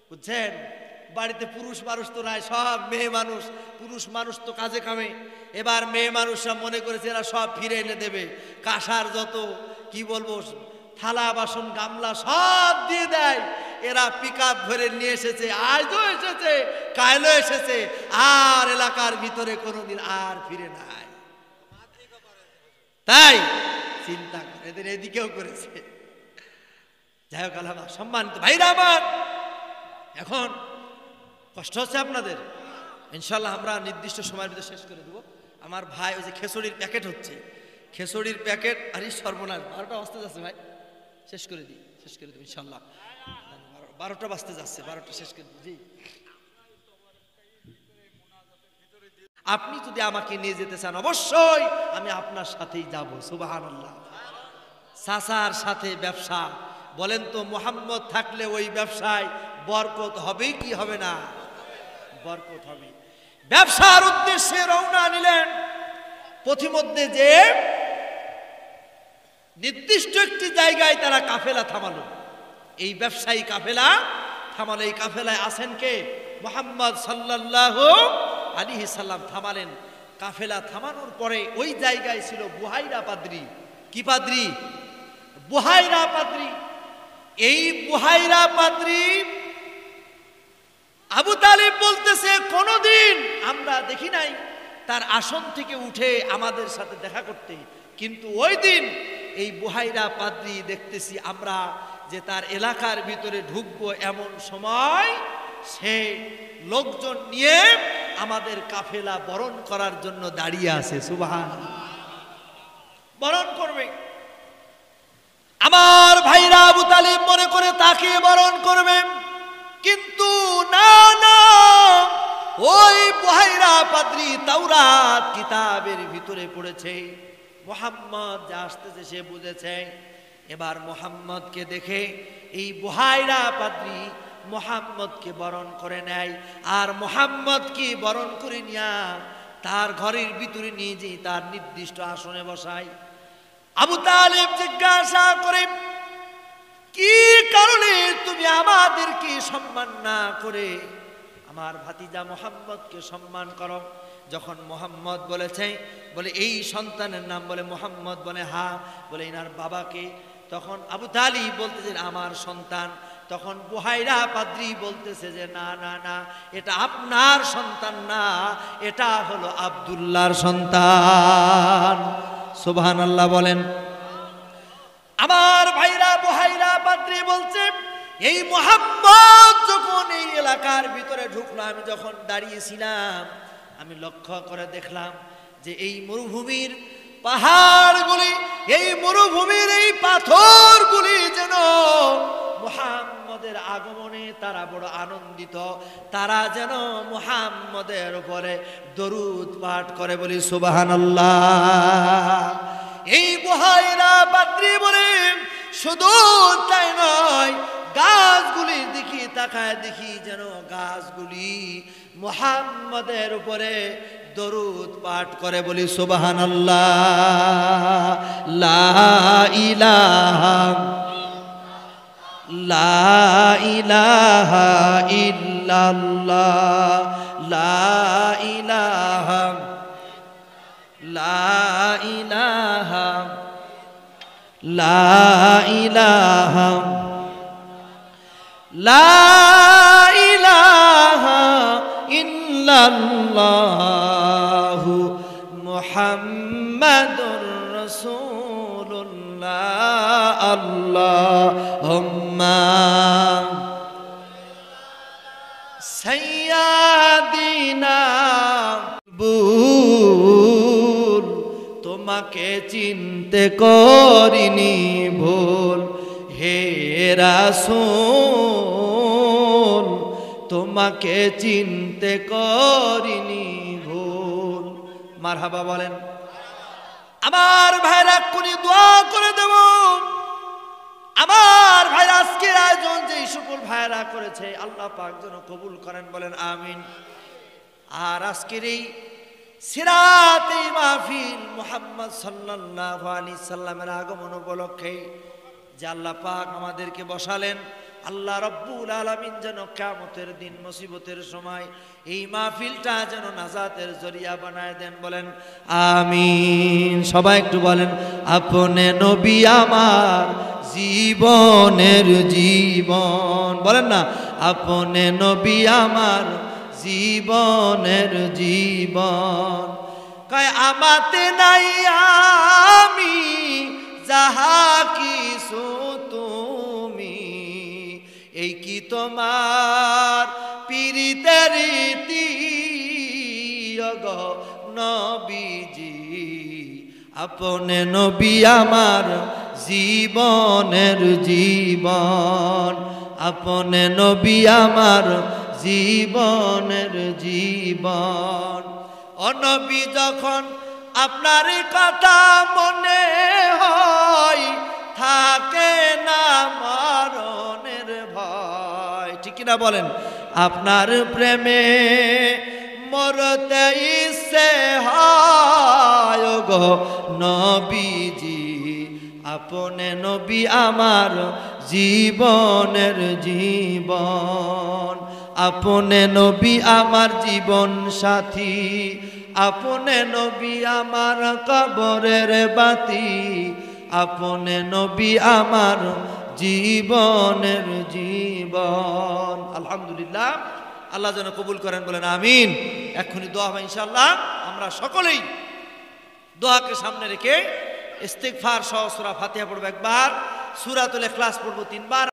বুঝছেন? বাড়িতে পুরুষ মানুষ তো নাই, সব মেয়ে মানুষ। পুরুষ মানুষ তো কাজে কামে। এবার মেয়ে মানুষরা মনে করেছে এরা সব ফিরে এনে দেবে, কাঁসার যত কি বলবো থালা বাসন গামলা সব দিয়ে দেয়। এরা পিক আপ ভরে নিয়ে এসেছে, আজও এসেছে, কালও এসেছে, আর এলাকার ভিতরে কোনোদিন আর ফিরে নাই। তাই চিন্তা করে এদের এদিকেও করেছে। যাই হোক আল্লাহ সম্মানিত ভাইরা আমার, এখন কষ্ট হচ্ছে আপনাদের, ইনশাল্লাহ আমরা নির্দিষ্ট সময়ের ভিতরে শেষ করে দেবো। আমার ভাই ওই যে খেচড়ির প্যাকেট হচ্ছে, খেচড়ির প্যাকেট, আরে সর্বনাশ 12টা বাজতে যাচ্ছে ভাই, শেষ করে দিই, শেষ করে দেবো ইনশাল্লাহ। 12টা বাজতে যাচ্ছে, 12টা শেষ করে দিই। আপনি যদি আমাকে নিয়ে যেতে চান অবশ্যই আমি আপনার সাথেই যাব। সুবহানাল্লাহ। চাচার সাথে ব্যবসা, বলেন তো মুহাম্মদ থাকলে ওই ব্যবসায় বরকত হবে কি হবে না? বরকত হবে। ব্যবসার উদ্দেশ্যে রওনা নিলেন। পথিমধ্যে যে নির্দিষ্ট একটি জায়গায় তারা কাফেলা থামালো, এই ব্যবসায়ী কাফেলা থামালো। এই কাফেলায় আছেন কে? মুহাম্মদ সাল্লাল্লাহু আলাইহি সাল্লাম থামালেন। কাফেলা থামানোর পরে ওই জায়গায় ছিল বুহাইরা পাদ্রী। কি পাদ্রী? বুহাইরা পাদ্রী। এই বুহাইরা পাদ্রী আবু তালিব বলতেছে কোনদিন আমরা দেখি নাই তার আসন থেকে উঠে আমাদের সাথে দেখা করতে, কিন্তু ওই দিন এই বুহাইরা পাদ্রী দেখতেছি আমরা যে তার এলাকার ভিতরে ঢুকবো এমন সময় সে লোকজন নিয়ে আমাদের কাফেলা বরণ করার জন্য দাঁড়িয়ে আছে। সুবহানাল্লাহ, বরণ করবে। আমার ভাইরা আবু তালিব মনে করে তাকে বরণ করবে, কিন্তু না না, ওই বুহাইরা পাদ্রী তাওরাত কিতাবের ভিতরে পড়েছে, মুহাম্মদ যা আসতেছে সে বুঝেছে। এবার মুহাম্মদকে দেখে এই বুহাইরা পাদ্রী মুহাম্মদকে বরণ করে নেয়, আর মুহাম্মদকে বরণ করে নিয়া তার ঘরের ভিতরে নিয়ে যেয়ে তার নির্দিষ্ট আসনে বসায়। আবু তালিব জিজ্ঞাসা করে, কি কারণে তুমি আমাদেরকে সম্মান না করে আমার ভাতিজা মুহাম্মদকে সম্মান করো? যখন মুহাম্মদ বলেছে, বলে এই সন্তানের নাম, বলে মুহাম্মদ, বলে হ্যাঁ, বলে এনার বাবাকে। তখন আবু তালিব বলতেছেন আমার সন্তান। তখন বুহাইরা পাদ্রী বলতেছে যে না না না, এটা আপনার সন্তান না, এটা হলো আব্দুল্লাহর সন্তান। সুবহানাল্লাহ বলেন। আমার ভাইরা বুহাইরা পাদ্রী বলছে, এই মুহাম্মদ যখন এই এলাকার ভিতরে ঢুকলো, আমি যখন দাঁড়িয়েছিলাম আমি লক্ষ্য করে দেখলাম যে এই মরুভূমির পাহাড়গুলি, এই মরুভূমির এই পাথরগুলি যেন মুহাম্মদের আগমনে তারা বড় আনন্দিত, তারা যেন মুহাম্মদের উপরে দরুদ পাঠ করে, বলি সুবহানাল্লাহ। এই বুহাইরা পাদ্রী বলে শুধু তাই নয়, গাছগুলির দিকে তাকায় দেখি যেন গাছগুলি মুহাম্মদের উপরে দরুদ পাঠ করে, বলি সুবহানাল্লাহ। লা ইলাহা লা ইলাহা ইল্লাল্লাহ, লা ইলাহা লা ইলাহা লা ইলাহা লা ইলাহা ইল্লাল্লাহু মুহাম্মাদুর রাসূলুল্লাহ। আল্লাহুম্মা সাইয়্যিদিনা বুল, তোমাকে চিনতে করিনি ভুল, হে রাসূল তোমাকে চিনতে করিনি ভুল। মারহাবা বলেন। আমার ভাইরা কোনি দোয়া করে দেব। আমার ভাইরা আজকের আয়োজন যে সকল ভাইরা করেছে আল্লাহ পাক যেন কবুল করেন, বলেন আমিন। আর আজকের এই সিরাতে মাহফিল মুহাম্মদ সাল্লাল্লাহু আলাইহি সাল্লামের আগমন উপলক্ষে যে আল্লাহ পাক আমাদেরকে বসালেন, আল্লাহ রব্বুল আলামিন যেন কিয়ামতের দিন মুসিবতের সময় এই মাহফিলটা যেন নাজাতের জরিয়া বানায় দেন, বলেন আমিন। সবাই একটু বলেন, আপনি নবী আমার জীবনের জীবন, বলেন না, আপনি নবী আমার জীবনের জীবন। কয় আমাতে নাই আমি যাহা কিছু তুমি, এই কি তোমার পীড়িতের রীতি গো নবীজি, আপনি নবী আমার জীবনের জীবন, আপনি নবী আমার জীবনের জীবন। ও নবী যখন আপনার কথা মনে হয়, থাকে না মরণের ভয়, ঠিক কিনা বলেন? আপনার প্রেমে মরতে ইচ্ছে হয় গো নবীজি, আপনি নবী আমার জীবনের জীবন, আপনে নবী আমার জীবন সাথী, আপনে নবী আমার কবরের বাতি, আপনে নবী আমার জীবনের জীবন। আলহামদুলিল্লাহ, আল্লাহ যেন কবুল করেন, বলেন আমিন। এক্ষুনি দোয়া হবে ইনশাআল্লাহ। আমরা সকলেই দোয়াকে সামনে রেখে ইস্তিগফার সহ সূরা ফাতিহা পড়ব একবার, সূরাতুল ইখলাস পড়ব 3 বার।